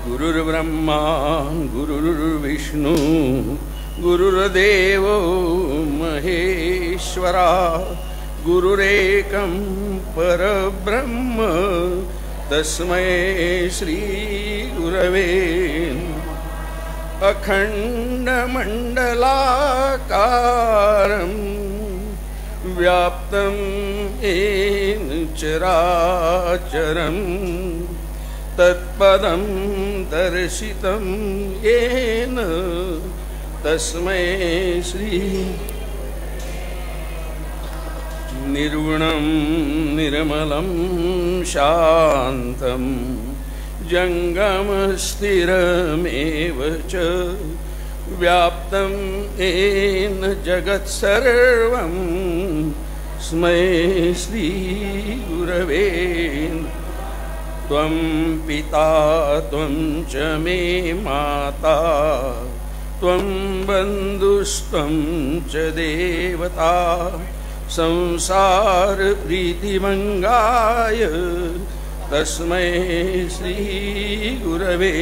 गुरुर्ब्रह्मा गुरुर्विष्णु गुरुर्देव महेश्वरा गुरुरेकं परब्रह्म तस्मै श्री गुरवे अखंडमंडलाकारं व्याप्तं येन चराचरं तत्पदं दर्शितं येन तस्मै श्री निर्गुणं निर्मलं शान्तं जंगमस्थिरमेव च व्याप्तं येन जगत्सर्वं स्मै श्री गुरवे त्वं पिता त्वं च मे माता त्वं बन्धुस्त्वं च देवता संसार प्रीतिमंगाय तस्मै श्री गुरवे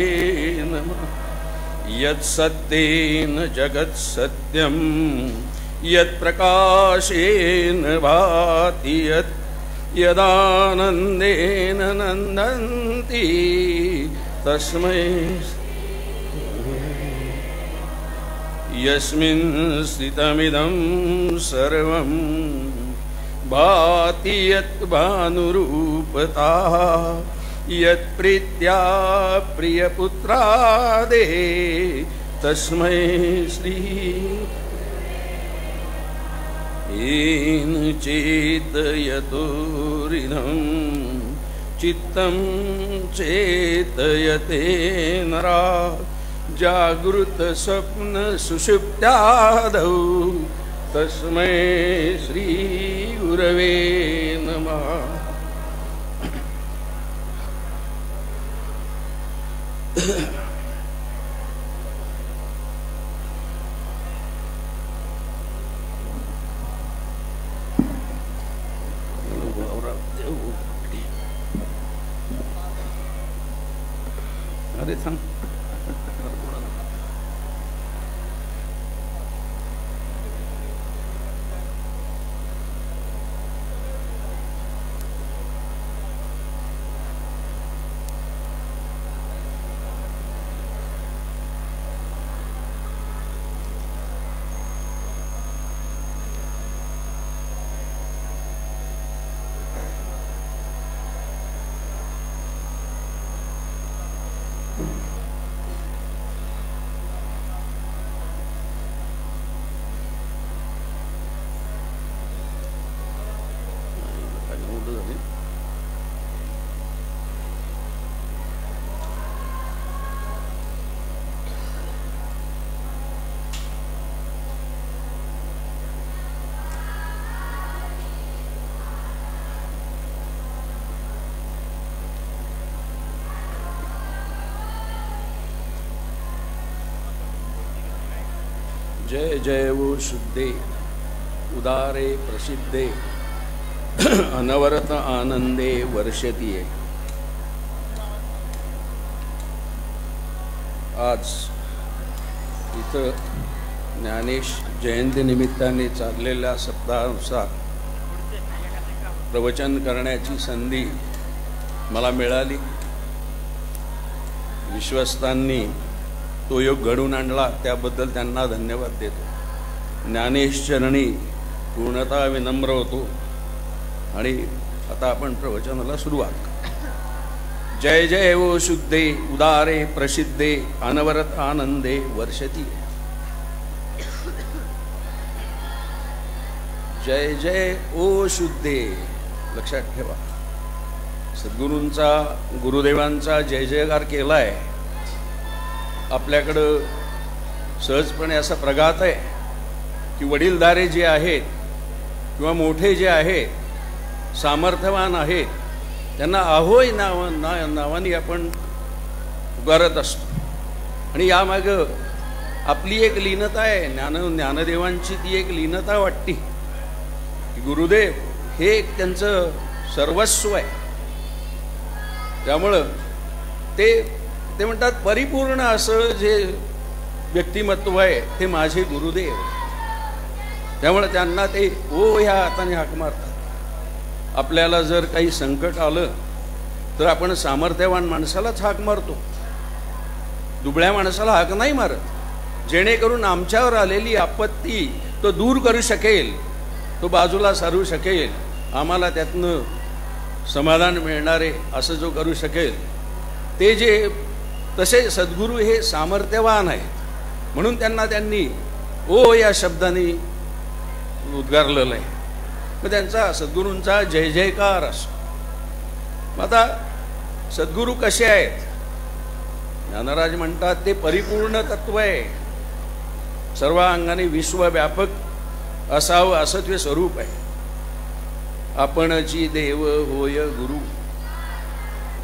नमः। यत्सत्येन जगत्सत्यं यत्प्रकाशेन भाति यत् यदानन्देन नन्दन्ति तस्मै यस्मिन् स्थितमिदं सर्वं भाति यत् भानुरूपता यत्प्रीत्या प्रियपुत्रादे तस्मै श्री येन चेतयतोरिदं चित्तं चेतयते नरा जागृत स्वप्न सुषुप्त्यादौ तस्मै श्री गुरवे नमः। अरे थांब जय जय वो शुद्धे उदारे प्रसिद्धे अनवरत आनंदे वर्षतीये। आज इथं ज्ञानेश जयंती निमित्ताने चाललेल्या सप्ताहानुसार प्रवचन करण्याची संधी मला मिळाली। विश्वस्तांनी तो योग घडून आणला त्याबद्दल त्यांना धन्यवाद देतो। ज्ञानेश चरणी पूर्णतः विनम्र होतो आणि आता आपण प्रवचनाला सुरुवात। जय जय वो शुद्धे उदारे प्रसिद्धे अनवरत आनंदे वर्षती। जय जय ओ शुद्धे लक्षात ठेवा। सद्गुरूंचा गुरुदेवांचा जय जयकार केलाय आपल्याकडं सहजपणे असा प्रघात आहे की वडीलधारे जे आहेत किंवा मोठे जे आहेत सामर्थ्यवान आहेत त्यांना अहोय नावाने आपण पुकारत असतो आणि यामागं आपली एक लीनता आहे। ज्ञानदेवांची ती एक लीनता वाटते की गुरुदेव हे एक त्यांचं सर्वस्व आहे। त्यामुळं ते म्हणतात परिपूर्ण असं जे व्यक्तिमत्व आहे ते माझे गुरुदेव. त्यामुळे त्यांना ते ओ ह्या हाताने हाक मारतात. आपल्याला जर काही संकट आलं तर आपण सामर्थ्यवान माणसालाच हाक मारतो, दुबळ्या माणसाला हाक नाही मारत, जेणेकरून आमच्यावर आलेली आपत्ती तो दूर करू शकेल, तो बाजूला सारू शकेल, आम्हाला त्यातनं समाधान मिळणारे असं जो करू शकेल ते जे. तसे सद्गुरू हे सामर्थ्यवान आहेत म्हणून त्यांनी ओ या शब्दाने उद्गारलेलं आहे. मग त्यांचा सद्गुरूंचा जय जयकार असो. आता सद्गुरू कसे आहेत? ज्ञानराज म्हणतात ते परिपूर्ण तत्व आहे, सर्व अंगाने विश्वव्यापक असावं असं ते स्वरूप आहे. आपणची देव होय गुरु.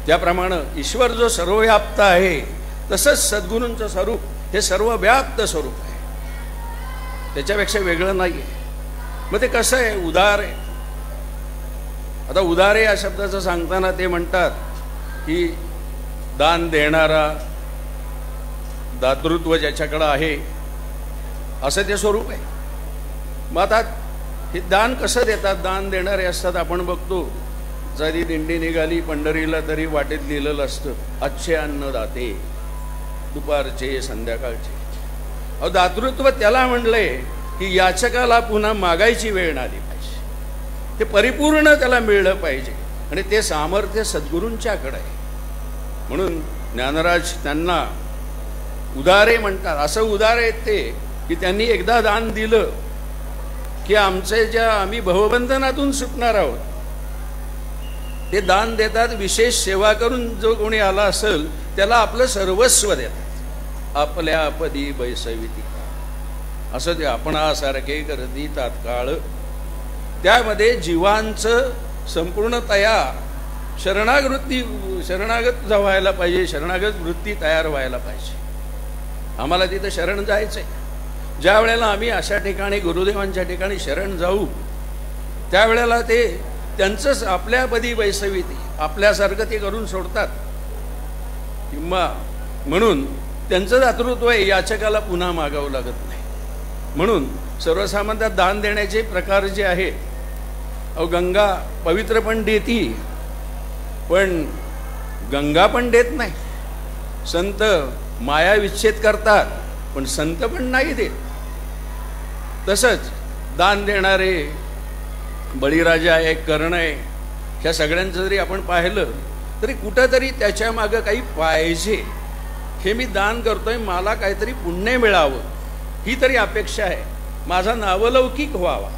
त्याप्रमाणे ईश्वर जो सर्वव्याप्त आहे तसंच सद्गुरूंचं स्वरूप हे सर्वव्याप्त स्वरूप आहे, त्याच्यापेक्षा वेगळं नाही आहे. मग ते कसं आहे? उदार आहे. आता उदार या शब्दाचं सांगताना ते म्हणतात की दान देणारा, दातृत्व ज्याच्याकडं आहे असं ते स्वरूप आहे. मग आता हे दान कसं देतात? दान देणारे असतात, आपण बघतो जरी दिंडी निघाली पंढरीला तरी वाटेत लिहिलेलं असतं अच्छे अन्नदाते, दुपारचे संध्याकाळचे. अहो दातृत्व त्याला म्हणलंय की याचकाला पुन्हा मागायची वेळ आली पाहिजे, ते परिपूर्ण त्याला मिळलं पाहिजे आणि ते सामर्थ्य सद्गुरूंच्याकडे आहे. म्हणून ज्ञानराज त्यांना उदारे म्हणतात. असं उदार आहेत ते की त्यांनी एकदा दान दिलं की आम्ही भवबंधनातून सुटणार आहोत ते दान देतात. विशेष सेवा करून जो कोणी आला असेल त्याला आपलं सर्वस्व देतात. आपल्या पदी बैसविती असं ते आपणासारखे करती तात्काळ. त्यामध्ये जीवांचं संपूर्णतया शरणागत व्हायला पाहिजे, शरणागत वृत्ती तयार व्हायला पाहिजे. आम्हाला तिथं शरण जायचंय. ज्या वेळेला आम्ही अशा ठिकाणी गुरुदेवांच्या ठिकाणी शरण जाऊ त्यावेळेला ते त्यांचंच आपल्यापदी वैसविती, आपल्यासारखं ते करून सोडतात. किंवा म्हणून त्यांचं दातृत्व आहे, याचकाला पुन्हा मागावं लागत नाही. म्हणून सर्वसामान्यात दान देण्याचे प्रकार जे आहेत, अहो गंगा पवित्र पण देती, पण गंगा पण देत नाही. संत माया विच्छेद करतात पण संत पण नाही देत. तसंच दान देणारे बळीराजा आहे, कर्ण आहे, ह्या सगळ्यांचं जरी आपण पाहिलं तरी कुठंतरी त्याच्या मागं काही पाहिजे. हे मी दान करतोय, मला काहीतरी पुण्य मिळावं ही तरी अपेक्षा आहे, माझा नावलौकिक व्हावा,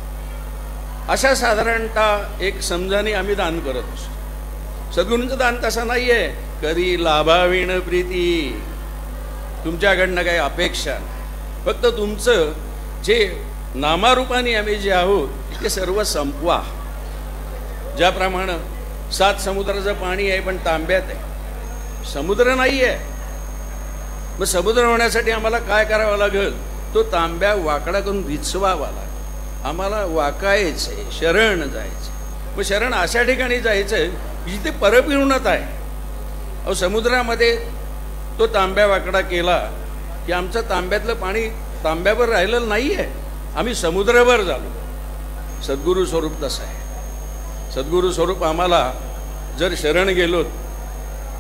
अशा साधारणतः एक समजाने आम्ही दान करत असतो. सद्गुरूंचं दान तसं नाही आहे, कधी लाभाविण प्रीती, तुमच्याकडनं काही अपेक्षा नाही, फक्त तुमचं जे नामारूपाने आम्ही जे आहोत ते सर्व संपवा. ज्याप्रमाणे 7 समुद्राचं पाणी आहे पण तांब्यात आहे, समुद्र नाही आहे. मग समुद्र होण्यासाठी आम्हाला काय करावं लागेल? तो तांब्या वाकडा करून विचवावा लागेल. आम्हाला वाकायचंय, शरण जायचं. मग शरण अशा ठिकाणी जायचंय जिथे परपूर्णता आहे. अहो समुद्रामध्ये तो तांब्या वाकडा केला की आमचं तांब्यातलं पाणी तांब्यावर राहिलेलं नाही आहे, आम्ही समुद्रावर झालो. सद्गुरू स्वरूप तसं आहे. सद्गुरू स्वरूप आम्हाला जर शरण गेलोत,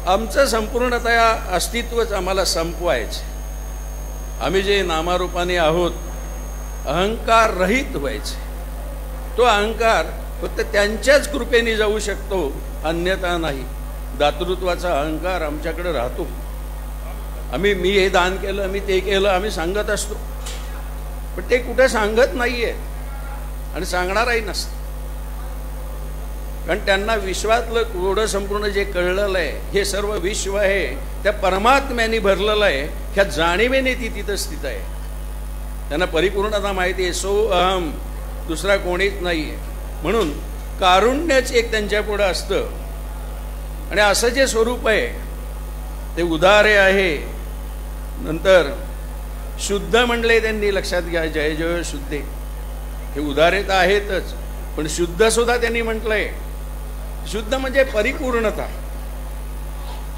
आमचं संपूर्णतया अस्तित्वच आम्हाला संपवायचं. आम्ही जे नामारूपाने आहोत अहंकार रहित व्हायचे. तो अहंकार फक्त त्यांच्याच कृपेने जाऊ शकतो, अन्यथा नाही. दातृत्वाचा अहंकार आमच्याकडे राहतो. मी हे दान केलं, मी ते केलं आम्ही सांगत असतो, पण ते कुठे सांगत नाहीये आणि सांगणारही नसतं. कारण त्यांना विश्वातलं थोडं संपूर्ण जे कळलेलं आहे, हे सर्व विश्व आहे त्या परमात्म्याने भरलेलं आहे. ह्या जाणीवेने ती तिथं स्थित आहे. त्यांना परिपूर्णता माहिती आहे, सो अहम, दुसरा कोणीच नाहीये. म्हणून कारुण्यच एक त्यांच्या पुढे असतं. आणि असं जे स्वरूप आहे ते उदारे आहे. नंतर शुद्ध म्हणले त्यांनी, लक्षात घ्या, जय जय शुद्धे. हे उदारे तर आहेतच, पण शुद्ध सुद्धा त्यांनी म्हटलंय. शुद्ध म्हणजे परिपूर्णता.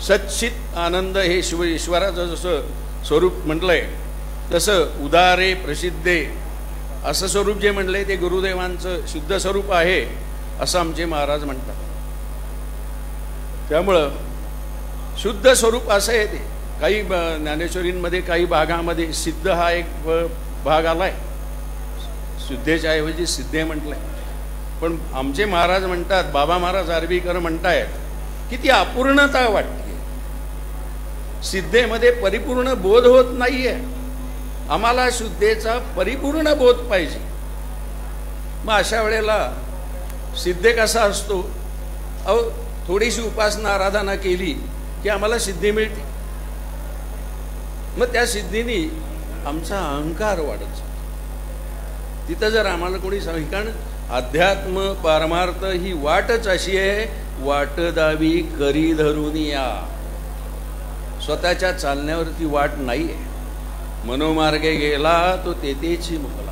सच्चित आनंद हे ईश्वराचं जसं स्वरूप म्हटलंय तसं उदारे प्रसिद्धे असं स्वरूप जे म्हटलंय ते गुरुदेवांचं शुद्ध स्वरूप आहे असं आमचे महाराज म्हणतात. त्यामुळं शुद्ध स्वरूप असं आहे ते. काही ज्ञानेश्वरींमध्ये काही भागामध्ये सिद्ध हा एक भाग आलाय, शुद्धेच्या ऐवजी सिद्धे म्हटलंय. पण आमचे महाराज म्हणतात, बाबा महाराज आर्वीकर म्हणतायत की ती अपूर्णता वाटते. सिद्धेमध्ये परिपूर्ण बोध होत नाहीये, आम्हाला शुद्धेचा परिपूर्ण बोध पाहिजे. मग अशा वेळेला सिद्धे कसा असतो, अहो थोडीशी उपासना आराधना केली की आम्हाला सिद्धी मिळते. मग त्या सिद्धीने आमचा अहंकार वाढत. तिथं जर आम्हाला कोणी कारण अध्यात्म पारमार्थ ही वाटच अशी आहे, वाट दावी करी धरून या. स्वतःच्या चालण्यावरती वाट नाहीये. मनोमार्गे गेला तो तेथेची मुकला.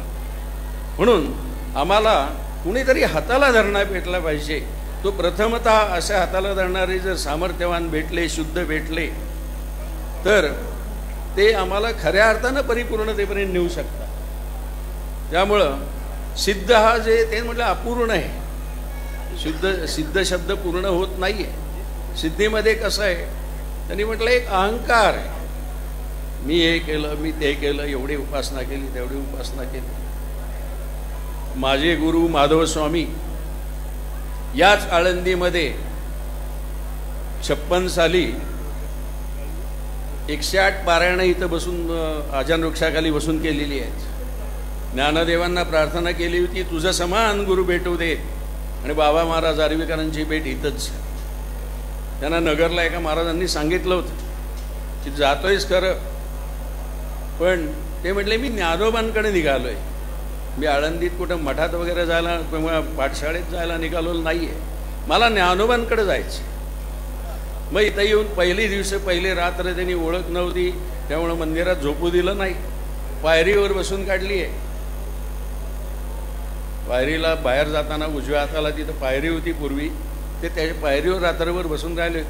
म्हणून आम्हाला कुणीतरी हाताला धरणा भेटला पाहिजे. तो प्रथमतः अशा हाताला धरणारे जर सामर्थ्यवान भेटले, शुद्ध भेटले, तर ते आम्हाला खऱ्या अर्थानं परिपूर्णतेपर्यंत नेऊ शकतात. त्यामुळं सिद्ध हा जे ते म्हटलं अपूर्ण आहे. सिद्ध शब्द पूर्ण होत नाहीये. सिद्धीमध्ये कसं आहे, त्यांनी म्हटलं एक अहंकार आहे. मी हे केलं, मी ते केलं, एवढी उपासना केली, तेवढी उपासना केली. माझे गुरु माधव स्वामी याच आळंदीमध्ये 56 साली 108 पारायणं इथं बसून आजान वृक्षाखाली बसून केलेली आहेत. ज्ञानदेवांना प्रार्थना केली होती, तुझं समान गुरु भेटू दे. आणि बाबा महाराज आर्वीकरांची भेट इथंच. त्यांना नगरला एका महाराजांनी सांगितलं होतं की जातोयस खरं, पण ते म्हटले मी ज्ञानोबांकडे निघालोय. मी आळंदीत कुठं मठात वगैरे जायला किंवा पाठशाळेत जायला निघालो नाहीये, मला ज्ञानोबांकडे जायचं. मग इथं येऊन पहिली रात्र त्यांनी ओळख नव्हती, त्यामुळं मंदिरात झोपू दिलं नाही. पायरीवर बसून काढली आहे. पायरीला बाहेर जाताना उजव्या हाताला तिथं पायरी होती पूर्वी, ते त्या पायरीवर रात्रभर बसून राहिले.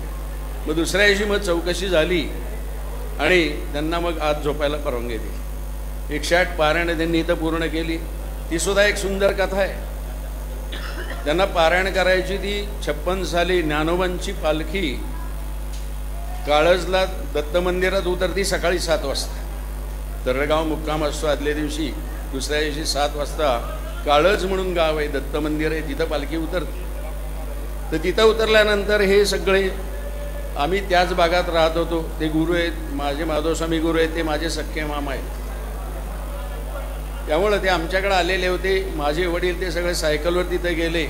मग दुसऱ्या दिवशी मग चौकशी झाली आणि त्यांना मग आज झोपायला परवानगी दिली. 108 पारायणं त्यांनी इथं पूर्ण केली. ती सुद्धा एक सुंदर कथा आहे. त्यांना पारायण करायची ती 56 साली ज्ञानोबांची पालखी काळजला दत्त मंदिरात उतरती सकाळी 7 वाजता. दर्रगाव मुक्काम असतो आदल्या दिवशी. दुसऱ्या दिवशी 7 वाजता काळज म्हणून गाव आहे, दत्त मंदिर आहे, तिथं पालखी उतरते. तर तिथं उतरल्यानंतर हे सगळे आम्ही त्याच भागात राहत होतो. ते गुरु आहेत, माझे माधवस्वामी गुरु आहेत, ते माझे सख्खे मामा आहेत. त्यामुळं ते आमच्याकडे आलेले होते. माझे वडील ते सगळे सायकलवर तिथे गेले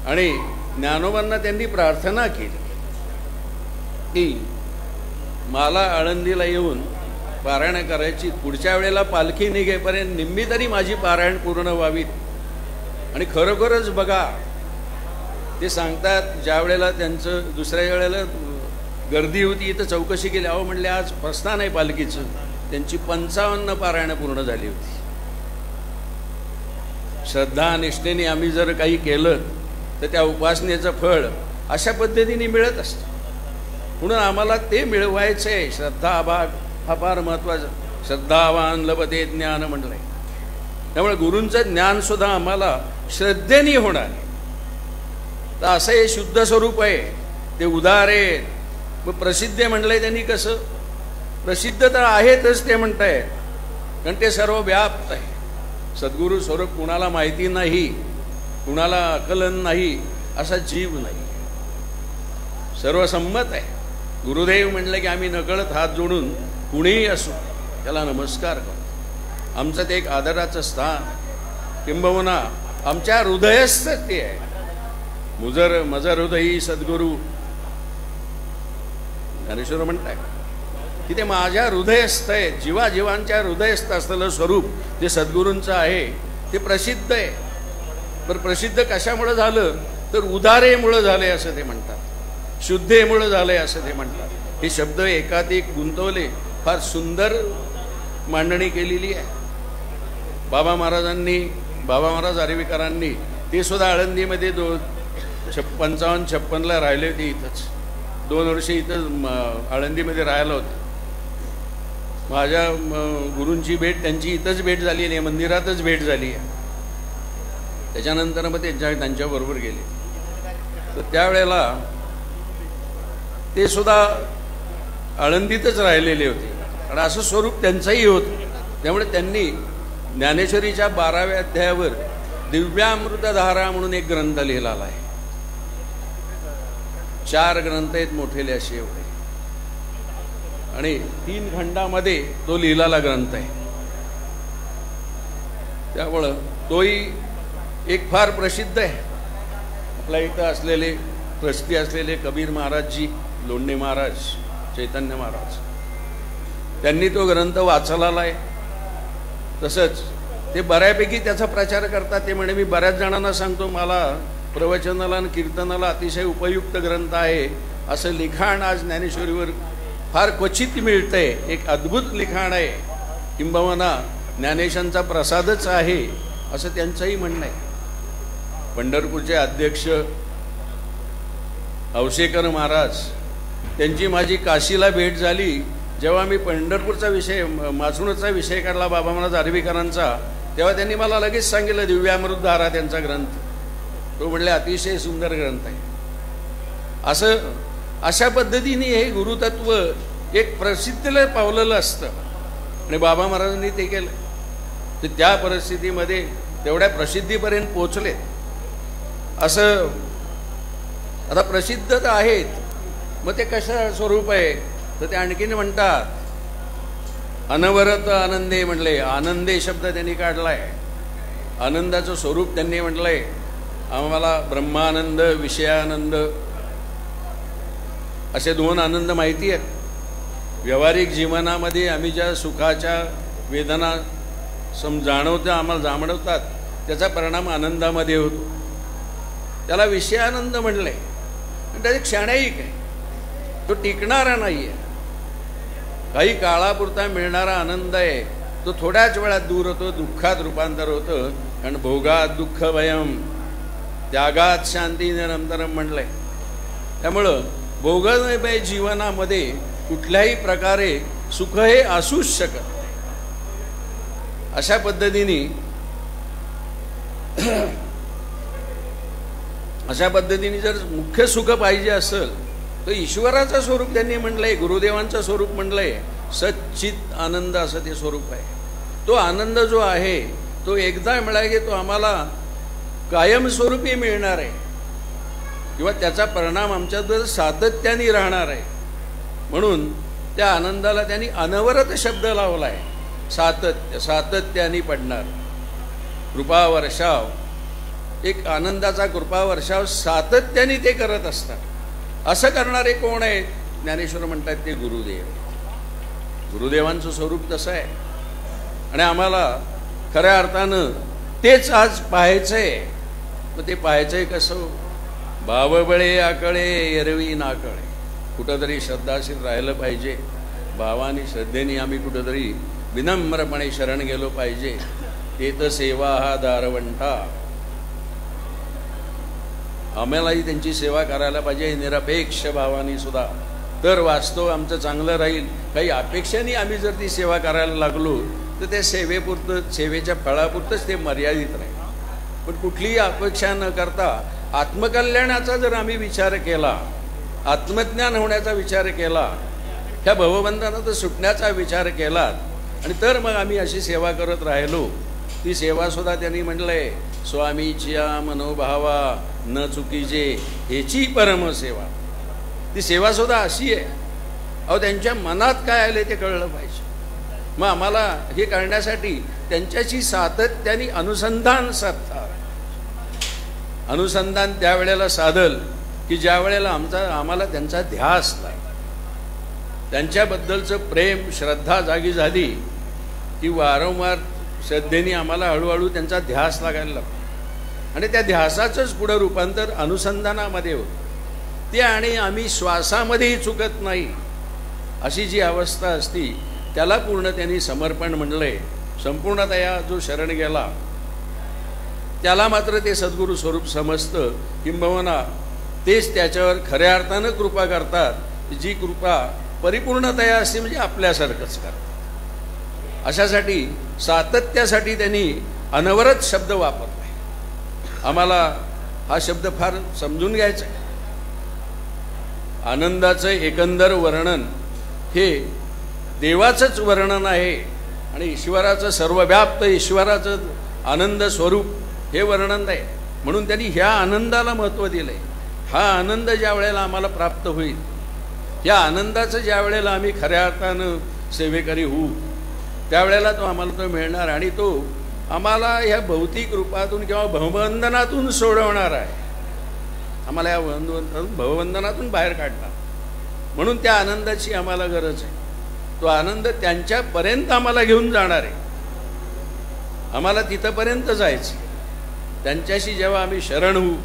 आणि ज्ञानोबांना त्यांनी प्रार्थना केली की मला आळंदीला येऊन पारायण करायची, पुढच्या वेळेला पालखी निघेपर्यंत निम्मी तरी माझी पारायण पूर्ण व्हावीत. आणि खरोखरच बघा, ते सांगतात ज्या वेळेला त्यांचं दुसऱ्या वेळेला गर्दी होती, इथं चौकशी केली. अहो म्हणले आज प्रस्थान आहे पालखीचं, त्यांची 55 पारायणं पूर्ण झाली होती. श्रद्धा निष्ठेने आम्ही जर काही केलं तर त्या उपासनेचं फळ अशा पद्धतीने मिळत असतं. म्हणून आम्हाला ते मिळवायचं आहे. श्रद्धा भाग हा फार महत्वाचा. श्रद्धावान लभते ज्ञान म्हणलंय. त्यामुळे गुरूंचं ज्ञान सुद्धा आम्हाला श्रद्धेने होणार. तर असं हे शुद्ध स्वरूप आहे, ते उदार आहे. मग प्रसिद्ध म्हणलंय त्यांनी. कसं प्रसिद्ध तर आहेतच ते म्हणतायत, कारण ते सर्व व्याप्त आहे. सद्गुरु स्वरूप कुणाला माहिती नाही, कुणाला आकलन नाही, असा जीव नाही, सर्वसंमत आहे. गुरुदेव म्हणलं की आम्ही नकळत हात जोडून कुणीही असो त्याला नमस्कार करतो. आमचं ते एक आदराचं स्थान, किंबहुना आमच्या हृदयस्थ ते आहे. मजर हृदयी सद्गुरु ज्ञानेश्वर म्हणताय की ते माझ्या हृदयस्थ आहे. जीवाजीवांच्या हृदयस्थ असलेलं स्वरूप जे सद्गुरूंचं आहे ते प्रसिद्ध आहे. पण प्रसिद्ध कशामुळे झालं तर उदारेमुळे झाले असं ते म्हणतात, शुद्धेमुळे झालंय असं ते म्हणतात. हे शब्द एकाधिक गुंतवले, फार सुंदर मांडणी केलेली आहे. बाबा महाराज आर्वीकरांनी ते सुद्धा आळंदीमध्ये 55-56 राहिले होते इथंच. 2 वर्ष इथं आळंदीमध्ये राहायला होते. माझ्या गुरूंची भेट त्यांची इथंच भेट झाली नाही, मंदिरातच भेट झाली आहे. त्याच्यानंतर मग त्यांच्याबरोबर गेले. तर त्यावेळेला ते सुद्धा आळंदीतच राहिलेले होते, कारण असं स्वरूप त्यांचंही होतं. त्यामुळे त्यांनी ज्ञानेश्वरीच्या 12व्या अध्यायावर दिव्यामृतधारा म्हणून एक ग्रंथ लिहिलेला आहे. 4 ग्रंथ आहेत मोठेले असे एवढे, आणि 3 खंडामध्ये तो लिहिलेला ग्रंथ आहे. त्यामुळं तोही एक फार प्रसिद्ध आहे. आपल्या इथं असलेले प्रसिद्धी असलेले कबीर महाराजजी, लोंढे महाराज, चैतन्य महाराज, त्यांनी तो ग्रंथ वाचलेला आहे. तसंच ते बऱ्यापैकी त्याचा प्रचार करतात. ते म्हणे मी बऱ्याच जणांना सांगतो मला प्रवचनाला आणि कीर्तनाला अतिशय उपयुक्त ग्रंथ आहे. असं लिखाण आज ज्ञानेश्वरीवर फार क्वचित मिळतंय. एक अद्भुत लिखाण आहे, किंबहुना ज्ञानेशांचा प्रसादच आहे असं त्यांचंही म्हणणं आहे. पंढरपूरचे अध्यक्ष औसेकर महाराज, त्यांची माझी काशीला भेट झाली जेव्हा मी पंढरपूरचा विषय, माचणूरचा विषय काढला बाबा महाराज आर्वीकरांचा, तेव्हा त्यांनी मला लगेच सांगितलं दिव्यामृतधारा त्यांचा ग्रंथ. तो म्हणले अतिशय सुंदर ग्रंथ आहे. अशा पद्धतीने हे गुरुतत्व एक प्रसिद्धीला पावलेलं असतं, आणि बाबा महाराजांनी ते केलं. तर त्या परिस्थितीमध्ये तेवढ्या प्रसिद्धीपर्यंत पोचले. असं आता प्रसिद्ध तर आहेत, मग ते कसं स्वरूप आहे तर ते आणखीन म्हणतात अनवरत आनंदे म्हणले. आनंदे शब्द त्यांनी काढलाय. आनंदाचं स्वरूप त्यांनी म्हटलंय आम्हाला ब्रह्मानंद, विषयानंद असे 2 आनंद माहिती आहेत. व्यावहारिक जीवनामध्ये आम्ही ज्या सुखाच्या वेदना आम्हाला जाणवतात त्याचा परिणाम आनंदामध्ये होतो. त्याला विषयानंद म्हणलंय. त्याचे क्षणिक आहे, तो टिकणारा नाही आहे. काही काळापुरता मिळणारा आनंद आहे, तो थोड्याच वेळात दूर होतो, दुःखात रूपांतर होतं. कारण भोगात दुःख भयम, त्यागात शांती निरंतरम म्हणलंय. त्यामुळं भोगमय जीवनामध्ये कुठल्याही प्रकारे सुख हे असूच शकत नाही. अशा पद्धतीने जर मुख्य सुख पाहिजे असेल तर ईश्वराचं स्वरूप त्यांनी म्हटलंय, गुरुदेवांचं स्वरूप म्हटलंय सच्चित आनंद असं ते स्वरूप आहे. तो आनंद जो आहे तो एकदा मिळाला की तो आम्हाला कायमस्वरूपी मिळणार आहे, किंवा त्याचा परिणाम आमच्यावर सातत्याने राहणार आहे. म्हणून त्या आनंदाला त्यांनी अनवरत शब्द लावलाय. सातत्याने पडणार कृपा वर्षाव, एक आनंदाचा कृपा वर्षाव सातत्याने ते करत असतात. असं करणारे कोण आहेत? ज्ञानेश्वर म्हणतात ते गुरुदेव. गुरुदेवांचं स्वरूप तसं आहे, आणि आम्हाला खऱ्या अर्थानं तेच आज पाहायचंय. मग ते पाहायचंय कसं? भावबळे आकळे एरवी नाकळे. कुठंतरी श्रद्धाशील राहिलं पाहिजे. भावानी श्रद्धेने आम्ही कुठंतरी विनम्रपणे शरण गेलो पाहिजे. ते तर सेवा हा दारवंठा. आम्हालाही त्यांची सेवा करायला पाहिजे निरपेक्ष भावानी सुद्धा, तर वास्तव आमचं चांगलं राहील. काही अपेक्षांनी आम्ही जर ती सेवा करायला लागलो तर ते सेवेपुरतं, सेवेच्या फळापुरतंच ते मर्यादित राहील. पण कुठलीही अपेक्षा न करता आत्मकल्याणाचा जर आम्ही विचार केला, आत्मज्ञान होण्याचा विचार केला, ह्या भवबंधनातून सुटण्याचा विचार केला, आणि तर मग आम्ही अशी सेवा करत राहिलो. ती सेवा सुद्धा त्यांनी म्हटलंय स्वामीच्या मनोभावा न चुकीचे हेची परमसेवा. ती सेवा सुद्धा अशी आहे, अहो त्यांच्या मनात काय आले ते कळलं पाहिजे. मग आम्हाला हे करण्यासाठी त्यांच्याशी सातत्याने अनुसंधान साधतात. अनुसंधान त्यावेळेला साधल की ज्या वेळेला आम्हाला त्यांचा ध्यास लागला, त्यांच्याबद्दलचं प्रेम श्रद्धा जागी झाली की वारंवार श्रद्धेने आम्हाला हळूहळू त्यांचा ध्यास लागायला लागतो, आणि त्या ध्यासाचंच पुढं रूपांतर अनुसंधानामध्ये होतं. ते आणि आम्ही श्वासामध्येही चुकत नाही अशी जी अवस्था असती त्याला पूर्ण त्यांनी समर्पण म्हणलंय. संपूर्णतया जो शरण गेला त्याला मात्र ते सद्गुरू स्वरूप समजतं, किंबहुना तेच त्याच्यावर खऱ्या अर्थानं कृपा करतात. जी कृपा परिपूर्णतया असते म्हणजे आपल्यासारखंच करतात. अशासाठी सातत्यासाठी त्यांनी अनवरत शब्द वापरलाय. आम्हाला हा शब्द फार समजून घ्यायचा आहे. आनंदाचं एकंदर वर्णन हे देवाचंच वर्णन आहे आणि ईश्वराचं सर्वव्याप्त ईश्वराचं आनंद स्वरूप हे वर्णन आहे. म्हणून त्यांनी ह्या आनंदाला महत्त्व दिलंय. हा आनंद ज्या वेळेला आम्हाला प्राप्त होईल, या आनंदाचं ज्या वेळेला आम्ही खऱ्या अर्थानं सेवेकरी होऊ, त्यावेळेला तो आम्हाला तो मिळणार आणि तो आम्हाला ह्या भौतिक रूपातून किंवा भवबंधनातून सोडवणार आहे. आम्हाला या भवबंधनातून बाहेर काढणार. म्हणून त्या आनंदाची आम्हाला गरज आहे. तो आनंद त्यांच्यापर्यंत आम्हाला घेऊन जाणार आहे. आम्हाला तिथंपर्यंत जायचं. त्यांच्याशी जेव्हा आम्ही शरण होऊ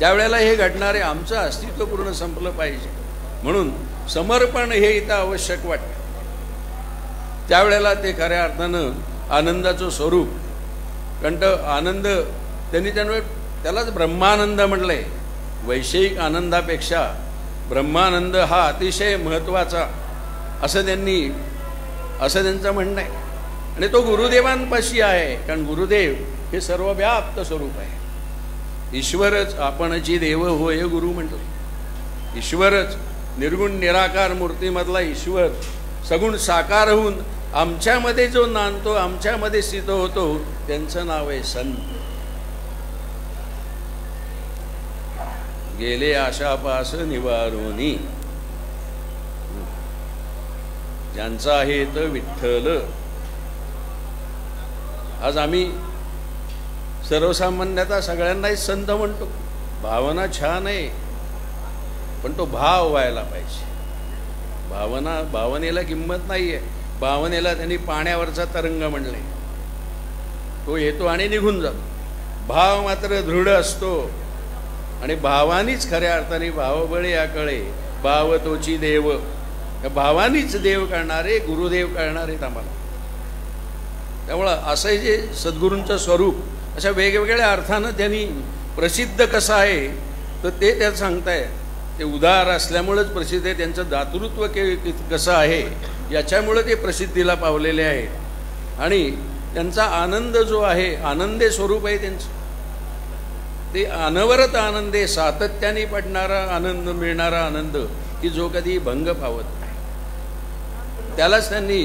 त्यावेळेला हे घडणारे आमचं अस्तित्व पूर्ण संपलं पाहिजे. म्हणून समर्पण हे इथं आवश्यक वाटतं. त्यावेळेला ते खऱ्या अर्थानं आनंदाचं स्वरूप, कारण आनंद त्यांनी त्यालाच ब्रह्मानंद म्हटलंय. वैषयिक आनंदापेक्षा ब्रह्मानंद हा अतिशय महत्त्वाचा असं त्यांचं म्हणणं आहे. आणि तो गुरुदेवांपाशी आहे, कारण गुरुदेव हे सर्वव्याप्त स्वरूप आहे. ईश्वरच आपणची देव होय गुरु म्हटलं. ईश्वरच निर्गुण निराकार मूर्तीमधला ईश्वर सगुण साकार होऊन आमच्यामध्ये जो नांदतो, आमच्यामध्ये स्थित होतो, त्यांचं नाव आहे संत. गेले आशापास निवारोनी, ज्यांचा आहे तर विठ्ठल. आज आम्ही सर्वसामान्यता सगळ्यांनाही संत म्हणतो. भावना छान आहे, पण तो भाव व्हायला पाहिजे. भावनेला किंमत नाहीये. भावनेला त्यांनी पाण्यावरचा तरंग म्हणले. तो येतो आणि निघून जातो. भाव मात्र दृढ असतो आणि भावानीच खऱ्या अर्थाने भावबळे याकडे भाव तोची देव. भावानीच देव करणारे गुरुदेव करणारे आम्हाला. त्यामुळं असं जे सद्गुरूंचं स्वरूप अशा वेगवेगळ्या अर्थानं त्यांनी प्रसिद्ध कसं आहे तर ते त्यात सांगताय. ते उदार असल्यामुळेच प्रसिद्ध आहे. त्यांचं दातृत्व कसं आहे याच्यामुळे ते प्रसिद्धीला पावलेले आहेत. आणि त्यांचा आनंद जो आहे, आनंदे स्वरूप आहे त्यांचं. ते अनवरत आनंदे, सातत्याने पडणारा आनंद, मिळणारा आनंद की जो कधी भंग पावत नाही. त्यालाच त्यांनी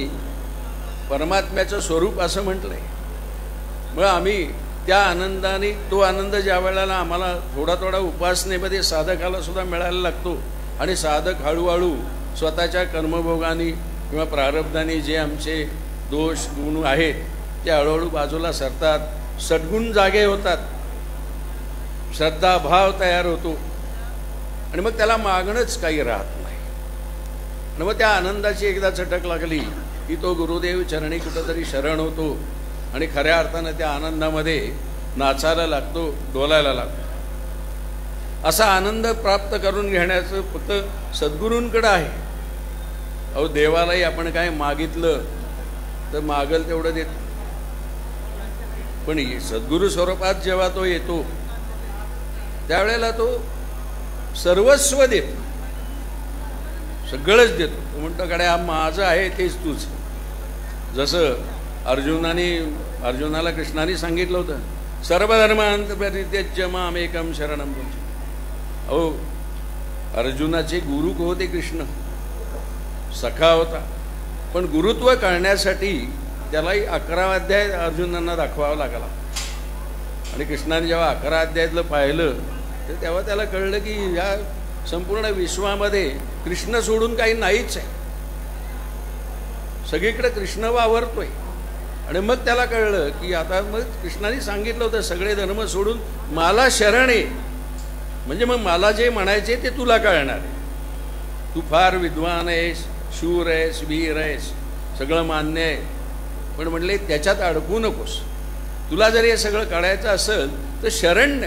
परमात्म्याचं स्वरूप असं म्हटलंय. मग आम्ही त्या आनंदाने, तो आनंद ज्या वेळेला आम्हाला थोडा थोडा उपासनेमध्ये साधकाला सुद्धा मिळायला लागतो आणि साधक हळूहळू स्वतःच्या कर्मभोगाने किंवा प्रारब्धाने जे आमचे दोष गुण आहेत ते हळूहळू बाजूला सरतात. सद्गुण जागे होतात, श्रद्धाभाव तयार होतो आणि मग त्याला मागणंच काही राहत नाही. आणि मग त्या आनंदाची एकदा चटक लागली की तो गुरुदेव चरणी कुठंतरी शरण होतो आणि खऱ्या अर्थानं त्या आनंदामध्ये नाचायला लागतो, डोलायला लागतो. असा आनंद प्राप्त करून घेण्याचं फक्त सद्गुरूंकडं आहे. अहो, देवालाही आपण काय मागितलं तर मागल तेवढं देतो, पण सद्गुरू स्वरूपात जेव्हा तो येतो त्यावेळेला तो सर्वस्व देतो, सगळंच देतो. तो म्हणतो कडे हा माझं आहे तेच तूच. जसं अर्जुनाला कृष्णाने सांगितलं होतं, सर्वधर्मांत परित्यज्य मामेकं शरणं व्रज. अहो, अर्जुनाचे गुरु होते कृष्ण, सखा होता. पण गुरुत्व कळण्यासाठी त्यालाही 11 अध्याय अर्जुनांना दाखवावा लागला. आणि कृष्णाने जेव्हा 11 अध्यायातलं पाहिलं तर तेव्हा त्याला कळलं की ह्या संपूर्ण विश्वामध्ये कृष्ण सोडून काही नाहीच आहे. सगळीकडे कृष्ण वावरतोय. आणि मग त्याला कळलं की आता मग कृष्णाने सांगितलं होतं सगळे धर्म सोडून मला शरण आहे, म्हणजे मग मला जे म्हणायचे ते तुला कळणार आहे. तू फार विद्वान आहेस, शूर आहेस, वीर आहेस, सगळं मान्य आहे, पण म्हणले त्याच्यात अडकू नकोस. तुला जर हे सगळं कळायचं असेल तर शरण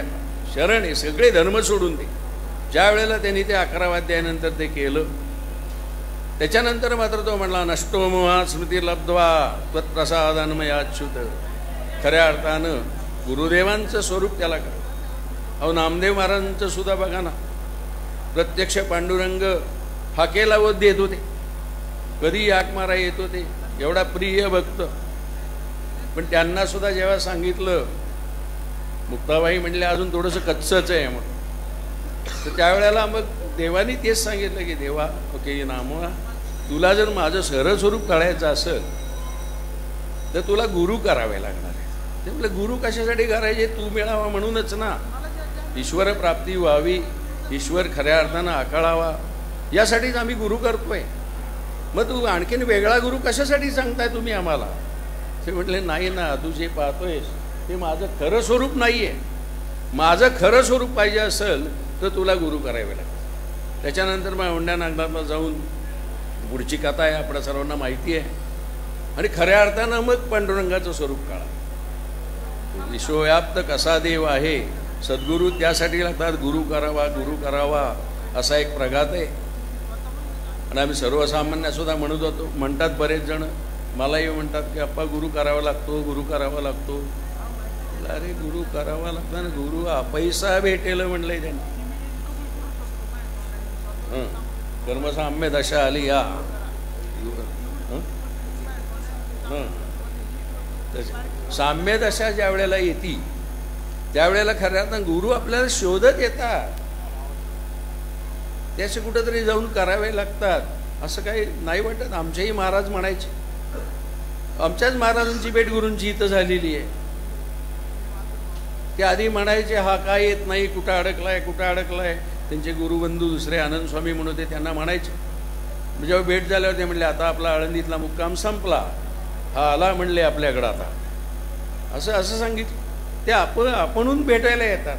आहे, सगळे धर्म सोडून दे. ज्या वेळेला त्यांनी ते 11 अध्यायानंतर ते केलं त्याच्यानंतर मात्र तो म्हणला, नष्टो मोहा स्मृती लब्ध्वा त्वत्प्रसादान्मयाच्युत. खऱ्या अर्थानं गुरुदेवांचं स्वरूप त्याला कळलं. अहो, नामदेव महाराजांचं सुद्धा बघा ना, प्रत्यक्ष पांडुरंग हाकेला व देत होते, कधी हाक मारा येत होते, एवढा प्रिय भक्त. पण त्यांना सुद्धा जेव्हा सांगितलं, मुक्ताबाई म्हणले अजून थोडंसं कच्चच आहे म्हणून, तर त्यावेळेला मग देवानी तेच सांगितलं की देवा ओके नामा, तुला जर माझं स्वरूप कळायचं असेल तर तुला गुरु करावे लागणार आहे. ते म्हटलं गुरु कशासाठी करायचे, तू मिळावा म्हणूनच ना, ईश्वर प्राप्ती व्हावी, ईश्वर खऱ्या अर्थानं आकळावा, यासाठीच आम्ही गुरु करतोय. मग तू आणखीन वेगळा गुरु कशासाठी सांगताय तुम्ही आम्हाला. ते म्हटले नाही ना, तू जे पाहतोयस ते माझं खरं स्वरूप नाही आहे. माझं खरं स्वरूप पाहिजे असेल तर तुला गुरु करावे लागेल. त्याच्यानंतर मग औंढ्या नागनाथला जाऊन पुढची कथा आहे, आपल्या सर्वांना माहिती आहे. आणि खऱ्या अर्थानं मग पांडुरंगाचं स्वरूप काढा. विश्वव्याप्त कसा देव आहे, सद्गुरू त्यासाठी लागतात, गुरु करावा असा एक प्रघात आहे. आणि आम्ही सर्वसामान्य सुद्धा म्हणत होतो, म्हणतात बरेच जण, मलाही म्हणतात की अप्पा गुरु करावा लागतो. अरे गुरु करावा लागतो ना, गुरु पैसा भेटेल म्हणलंय त्यांनी. कर्मसाम्य दशा आली या साम्य दशा ज्या वेळेला येते त्यावेळेला खऱ्या अर्थानं गुरु आपल्याला शोधत येतात, त्याचे कुठेतरी जाऊन करावे लागतात. असं काही नाही वाटत. आमचेही महाराज म्हणायचे, आमच्याच महाराजांची भेट गुरूंची इथं झालेली आहे. ते आधी म्हणायचे हा काय येत नाही, कुठं अडकलाय. त्यांचे गुरुबंधू दुसरे आनंद स्वामी म्हणून होते, त्यांना म्हणायचे. जेव्हा भेट झाल्यावर ते म्हणले आता आपला आळंदीतला मुक्काम संपला, हा आला म्हणले आपल्याकडं आता, असं सांगितलं. ते आपणहून भेटायला येतात.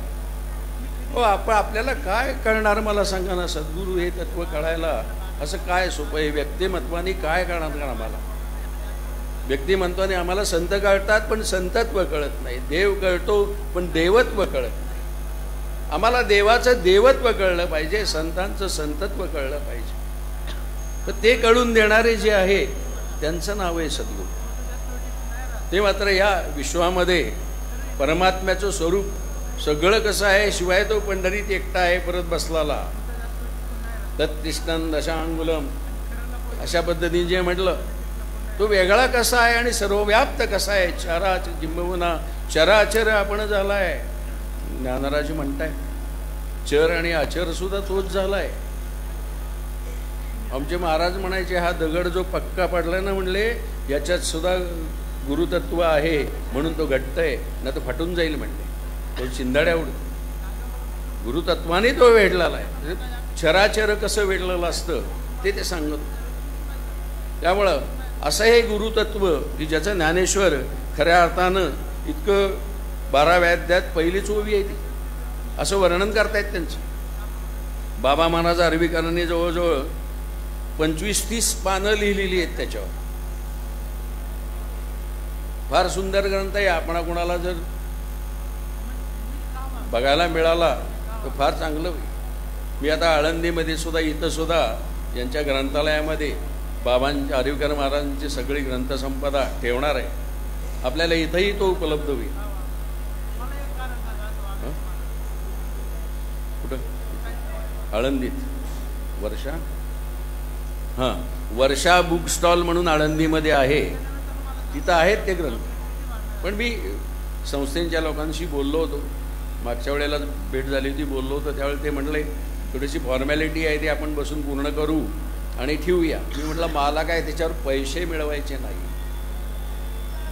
हो आपल्याला काय कळणार मला सांगा ना, सद्गुरू हे तत्व कळायला असं काय सोपं आहे. व्यक्तिमत्वाने काय कळणार का आम्हाला. व्यक्तिमत्वाने आम्हाला संत कळतात पण संतत्व कळत नाही, देव कळतो पण देवत्व कळत नाही. आम्हाला देवाचं देवत्व कळलं पाहिजे, संतांचं संतत्व कळलं पाहिजे. तर ते कळून देणारे जे आहे त्यांचं नाव आहे सद्गुरू. ते मात्र या विश्वामध्ये परमात्म्याचं स्वरूप सगळं कसं आहे, शिवाय तो पंढरीत एकटा आहे परत बसलाला, तत्तिष्ठन् दशांगुलम अशा पद्धतीने जे म्हटलं, तो वेगळा कसा आहे आणि सर्वव्याप्त कसा आहे. किंबहुना चराचर आपण झालाय. ज्ञानराज म्हणताय चर आणि अचर सुद्धा तोच झालाय. आमचे महाराज म्हणायचे हा दगड जो पक्का पडला ना म्हणले, याच्यात सुद्धा गुरुतत्व आहे म्हणून तो घट्ट आहे, ना तो फाटून जाईल म्हणले. तो चिंदाड्या उडतो. गुरुतत्वाने तो वेढलेला आहे. चराचर कसं वेढलेलं असतं ते सांगत. त्यामुळं असं हे गुरुतत्व की ज्याचं ज्ञानेश्वर खऱ्या अर्थानं इतकं 12व्या अध्यायात पहिलीच ओवी आहे ती, असं वर्णन करतायत त्यांचं. बाबा महाराज अरविकरांनी जवळजवळ 25-30 पानं लिहिलेली आहेत त्याच्यावर. फार सुंदर ग्रंथ आहे. आपणा कोणाला जर बघायला मिळाला तर फार चांगलं होईल. मी आता आळंदीमध्ये सुद्धा इथं सुद्धा यांच्या ग्रंथालयामध्ये बाबांच्या अरविकर महाराजांची सगळी ग्रंथसंपदा ठेवणार आहे. आपल्याला इथंही तो उपलब्ध होईल. कुठं आळंदीत वर्षा बुक स्टॉल म्हणून आळंदीमध्ये आहे, तिथं आहेत ते ग्रंथ. पण मी संस्थेच्या लोकांशी बोललो होतो, मागच्या वेळेला भेट झाली होती, बोललो होतो त्यावेळी ते म्हणले थोडीशी फॉर्मॅलिटी आहे ती आपण बसून पूर्ण करू आणि ठेवूया. मी म्हटलं मला काय त्याच्यावर पैसे मिळवायचे नाही,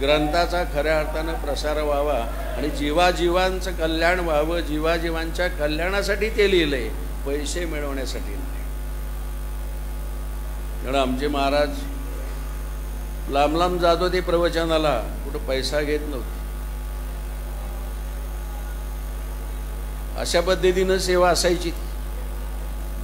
ग्रंथाचा खऱ्या अर्थानं प्रसार व्हावा आणि जीवाजीवांचं कल्याण व्हावं, जीवाजीवांच्या कल्याणासाठी ते लिहिलंय, पैसे मिळवण्यासाठी नाही. कारण आमचे महाराज लांब लांब जात होते प्रवचनाला, कुठं पैसा घेत नव्हते. अशा पद्धतीनं सेवा असायची.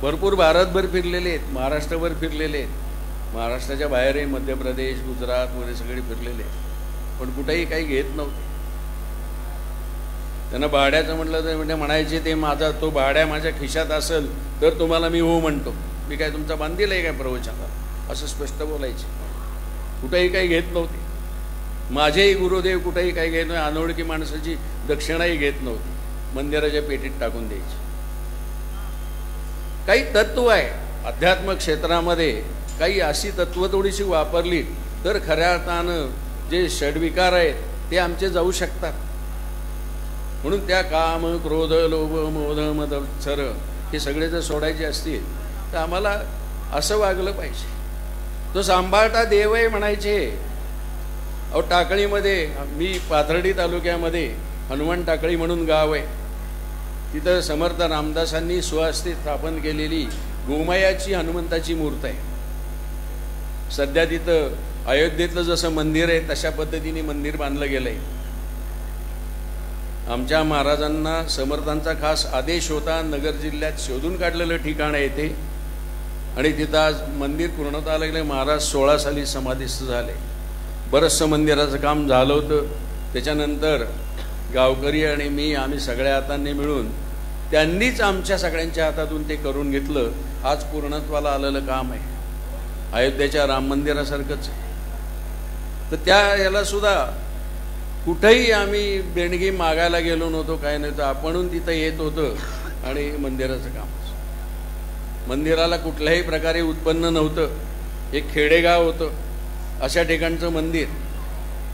भरपूर भारतभर फिरलेले आहेत, महाराष्ट्रभर फिरलेले आहेत, महाराष्ट्राच्या बाहेरही मध्य प्रदेश, गुजरात वगैरे सगळे फिरलेले आहेत, पण कुठेही काही घेत नव्हते. त्यांना भाड्याचं म्हटलं तर म्हणजे म्हणायचे ते माझा तो भाड्या माझ्या खिशात असेल तर तुम्हाला मी हो म्हणतो, मी काय तुमचा बांधील आहे काय प्रवचनाला, असं स्पष्ट बोलायचे. कुठेही काही घेत नव्हते. माझेही गुरुदेव कुठेही काही घेत नव्हते. अनोळखी माणसाची दक्षिणाही घेत नव्हती, मंदिराच्या पेटीत टाकून द्यायची. काही तत्व आहे अध्यात्म क्षेत्रामध्ये, काही अशी तत्व थोडीशी वापरली तर खऱ्या अर्थानं जे षड्विकार आहेत ते आमचे जाऊ शकतात. म्हणून त्या काम, क्रोध, लोभ, मोह, मद, मत्सर हे सगळे जर सोडायचे असतील तर आम्हाला असं वागलं पाहिजे. तो सांभाळता देव आहे म्हणायचे. अहो, टाकळीमध्ये, मी पाथर्डी तालुक्यामध्ये हनुमान टाकळी म्हणून गाव आहे, तिथं समर्थ रामदासांनी स्वहस्ते स्थापन केलेली गोमायाची हनुमंताची मूर्त आहे. सध्या तिथं अयोध्येतलं जसं मंदिर आहे तशा पद्धतीने मंदिर बांधलं गेलंय. आमच्या महाराजांना समर्थांचा खास आदेश होता, नगर जिल्ह्यात शोधून काढलेलं ठिकाण आहे ते, आणि तिथं आज मंदिर पूर्णतः लागले. महाराज 16 साली समाधिस्थ झाले. बरंचसं मंदिराचं काम झालं होतं. त्याच्यानंतर गावकरी आणि मी, आम्ही सगळ्या हातांनी मिळून त्यांनीच आमच्या सगळ्यांच्या हातातून ते करून घेतलं. आज पूर्णत्वाला आलेलं काम आहे. अयोध्येच्या राम मंदिरासारखंच. तर त्या याला सुद्धा कुठेही आम्ही देणगी मागायला गेलो नव्हतो, काय नव्हतं. आपणहून तिथं येत होतं आणि मंदिराचं काम. मंदिराला कुठल्याही प्रकारे उत्पन्न नव्हतं. एक खेडेगाव होतं, अशा ठिकाणचं मंदिर,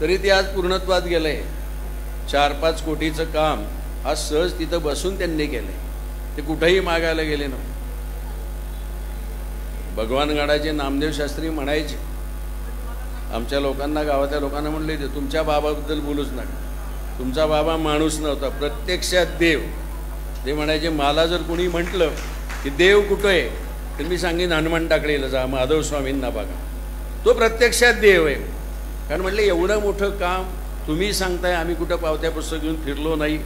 तरी ते आज पूर्णत्वात गेलंय. 4-5 कोटीचं काम आज सहज तिथं बसून त्यांनी केलंय. ते कुठेही मागायला गेले नव्हते. भगवानगडाचे नामदेव शास्त्री म्हणायचे, आमच्या लोकांना, गावातल्या लोकांना म्हणले, तुमच्या बाबाबद्दल बोलूच नका, तुमचा बाबा माणूस नव्हता, प्रत्यक्षात देव. ते म्हणायचे, मला जर कुणी म्हटलं की देव कुठं आहे तर मी सांगेन हनुमान टाकळीला जा, माधव स्वामींना बघा, तो प्रत्यक्षात देव आहे. कारण म्हटलं एवढं मोठं काम तुम्ही सांगताय, आम्ही कुठं पावत्या पुस्तक घेऊन फिरलो नाही.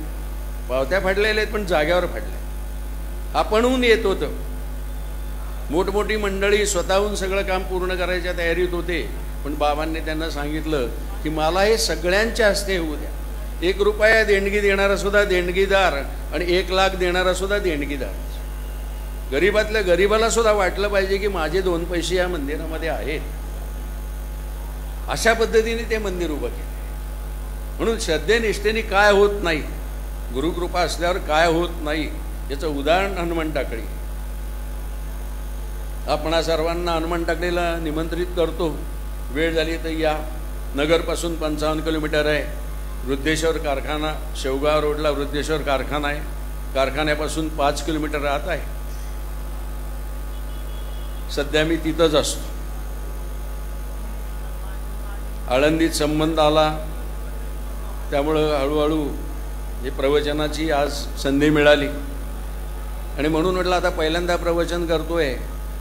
पावत्या फाडलेल्या आहेत पण जाग्यावर फाडल्या. आपणहून येत होतं. मोठमोठी मंडळी स्वतःहून सगळं काम पूर्ण करायच्या तयारीत होते, पण बाबांनी त्यांना सांगितलं की मला हे सगळ्यांच्या हस्ते होऊ द्या. 1 रुपया देणगी देणारा सुद्धा देणगीदार आणि 1 लाख देणारा सुद्धा देणगीदार. गरीबातल्या गरीबाला सुद्धा वाटलं पाहिजे की माझे 2 पैसे या मंदिरामध्ये आहेत. अशा पद्धतीने ते मंदिर उभं केलं. म्हणून श्रद्धेनिष्ठेने काय होत नाही, गुरुकृपा असल्यावर काय होत नाही, याचं उदाहरण हनुमान टाकळी. आपणा सर्वांना हनुमान टाकळीला निमंत्रित करतो. वेळ झाली तर या. नगरपासून 55 किलोमीटर आहे. वृद्धेश्वर कारखाना, शेवगाव रोडला वृद्धेश्वर कारखाना आहे. कारखान्यापासून 5 किलोमीटर आत आहे. सध्या मी तिथंच असतो. आळंदीत संबंध आला, त्यामुळं हळूहळू हे प्रवचनाची आज संधी मिळाली. आणि म्हणून म्हटलं आता पहिल्यांदा प्रवचन करतोय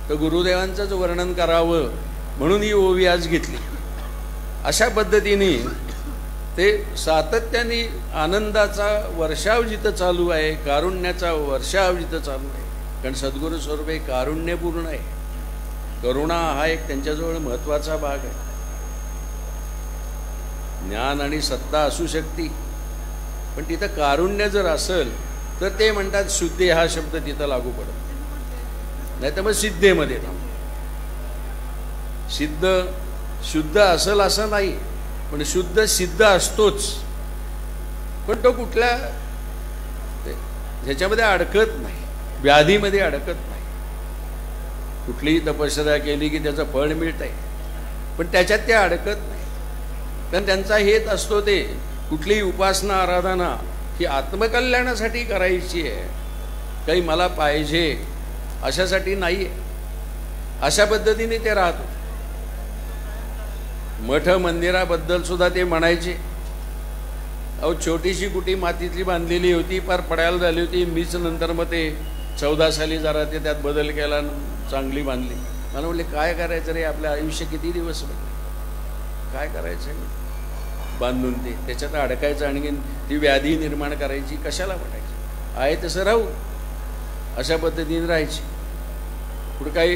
तर गुरुदेवांचंच वर्णन करावं, म्हणून ही ओवी आज घेतली. अशा पद्धतीने ते सातत्याने आनंदाचा वर्षाव जिथं चालू आहे, कारुण्याचा वर्षाव जिथं चालू आहे. कारण सद्गुरू स्वरूप हे कारुण्यपूर्ण आहे. करुणा हा एक त्यांच्याजवळ महत्त्वाचा भाग आहे. ज्ञान आणि सत्ता असू शकते, पण तिथं कारुण्य जर असेल तर ते म्हणतात शुद्धी हा शब्द तिथं लागू पडत नाही. तर मग सिद्धेमध्ये थांब. सिद्ध शुद्ध असेल असं नाही, पण शुद्ध सिद्ध असतोच. पण तो कुठल्या ह्याच्यामध्ये अडकत नाही, व्याधीमध्ये अडकत नाही. कुठलीही तपश्चर्या केली की त्याचं फळ मिळत आहे, पण त्याच्यात ते अडकत नाही. कारण त्यांचा हेत असतो ते कुठलीही उपासना आराधना ही आत्मकल्याणासाठी करायची आहे, काही मला पाहिजे अशासाठी नाही आहे. अशा पद्धतीने ते राहतो. मठ मंदिराबद्दल सुद्धा ते म्हणायचे, अहो छोटीशी कुटी मातीतली बांधलेली होती, फार पडायला झाली होती. मीच नंतर मग ते 14 साली जरा ते त्यात बदल केला, चांगली बांधली. मला म्हटले काय करायचं रे, आपलं आयुष्य किती दिवस काय करायचं बांधून ते त्याच्यात अडकायचं आणि ती व्याधी निर्माण करायची, कशाला म्हणायची. आहे तसं राहू, अशा पद्धतीने राहायची. पुढे काही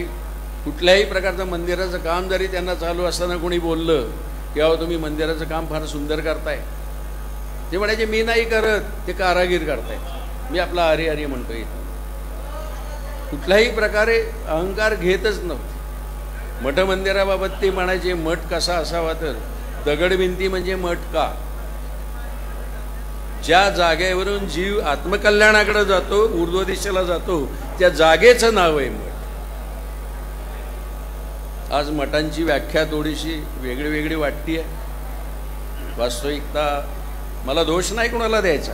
कुठल्याही प्रकारचं मंदिराचं काम जरी त्यांना चालू असताना कोणी बोललं की अहो तुम्ही मंदिराचं काम फार सुंदर करताय, ते म्हणायचे मी नाही करत, ते कारागीर करतायत, मी आपला हरी हरी म्हणतो. इथं कुठल्याही प्रकारे अहंकार घेतच नव्हते. मठ मंदिराबाबत ते म्हणायचे मठ कसा असावा तर दगडभिंती म्हणजे मठ का. ज्या जागेवरून जीव आत्मकल्याणाकडे जातो, ऊर्ध्व दिशेला जातो, त्या जागेचं नाव आहे मठ. आज मठांची व्याख्या थोडीशी वेगळी वेगळी वाटते आहे. वास्तविकता मला दोष नाही कोणाला द्यायचा,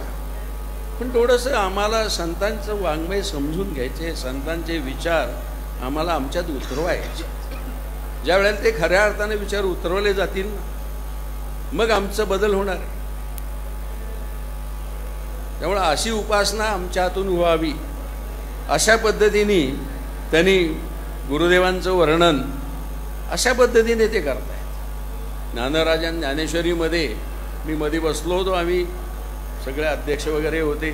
पण थोडंसं आम्हाला संतांचं वाङ्मय समजून घ्यायचे, संतांचे विचार आम्हाला आमच्यात उतरवायचे. ज्या वेळेला ते खऱ्या अर्थाने विचार उतरवले जातील ना, मग आमचं बदल होणार आहे. त्यामुळे अशी उपासना आमच्या हातून व्हावी अशा पद्धतीने त्यांनी गुरुदेवांचं वर्णन अशा पद्धतीने ते करतायत. ज्ञानराजन ज्ञानेश्वरीमध्ये मी मध्ये बसलो होतो, आम्ही सगळे अध्यक्ष वगैरे होते,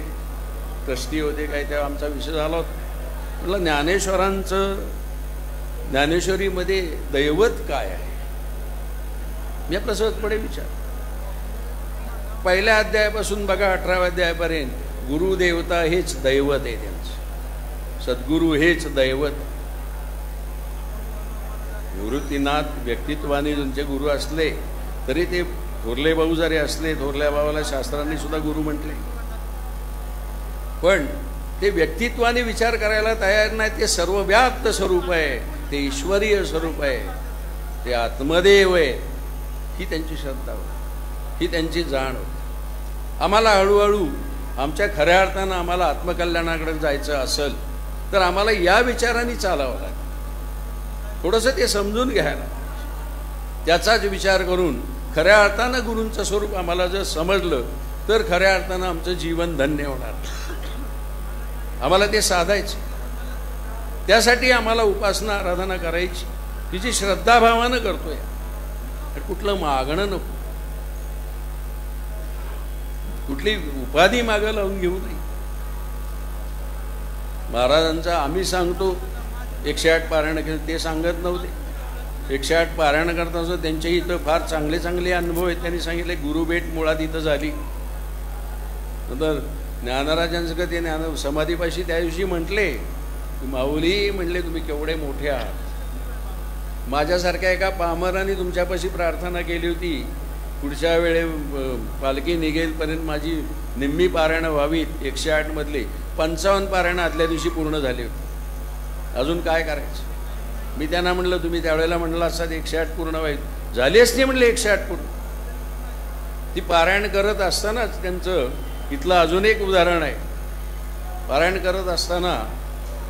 ट्रस्टी होते, काय तेव्हा आमचा विषय झाला होता. म्हटलं ज्ञानेश्वरीमध्ये दैवत काय आहे. मी आपला सहजपणे विचार, पहिल्या अध्यायापासून बघा 18व्या अध्यायापर्यंत गुरुदेवता हेच दैवत आहे त्यांचं, सद्गुरू हेच दैवत. निवृत्तीनाथ व्यक्तित्वाने तुमचे गुरु असले तरी ते थोरले भाऊ जरी असले, थोरल्या भावाला शास्त्रांनी सुद्धा गुरु म्हटले, पण ते व्यक्तित्वाने विचार करायला तयार नाही. ते सर्वव्याप्त स्वरूप आहे, ते ईश्वरीय स्वरूप आहे, ते आत्मदेव आहे. ही त्यांची श्रद्धा होती, ही त्यांची जाण होती. आम्हाला हळूहळू आमच्या खऱ्या अर्थानं आम्हाला आत्मकल्याणाकडे जायचं असेल तर आम्हाला या विचारांनी चालावं लागेल. थोडंसं ते समजून घ्यायला, त्याचाच विचार करून खऱ्या अर्थानं गुरूंचं स्वरूप आम्हाला जर समजलं तर खऱ्या अर्थानं आमचं जीवन धन्य होणार. आम्हाला ते साधायचं, त्यासाठी आम्हाला उपासना आराधना करायची, तिची श्रद्धाभावानं करतोय. कुठलं मागणं नको, कुठली उपाधी मागं लावून घेऊ नये. महाराजांचा आम्ही सांगतो 108 पारायण केलं, ते सांगत नव्हते. 108 पारायण करताना त्यांच्या इथं फार चांगले चांगले अनुभव आहेत. त्यांनी सांगितले गुरुभेट मुळात इथं झाली. नंतर ज्ञानराजांचं का ते ज्ञान समाधीपाशी त्या दिवशी म्हटले, माऊली म्हणले तुम्ही केवढे मोठे आहात. माझ्यासारख्या एका पामराने तुमच्यापाशी प्रार्थना केली होती, पुढच्या वेळे पालखी निघेलपर्यंत माझी निम्मी पारायणं व्हावीत. 108 मधले 55 पारायणं आदल्या दिवशी पूर्ण झाली होती. अजून काय करायचं. मी त्यांना म्हणलं तुम्ही त्यावेळेला म्हणलं असतात 108 पूर्ण व्हायचं, झाली असते म्हणले 108 पूर्ण. ती पारायण करत असतानाच त्यांचं इथलं अजून एक उदाहरण आहे. पारायण करत असताना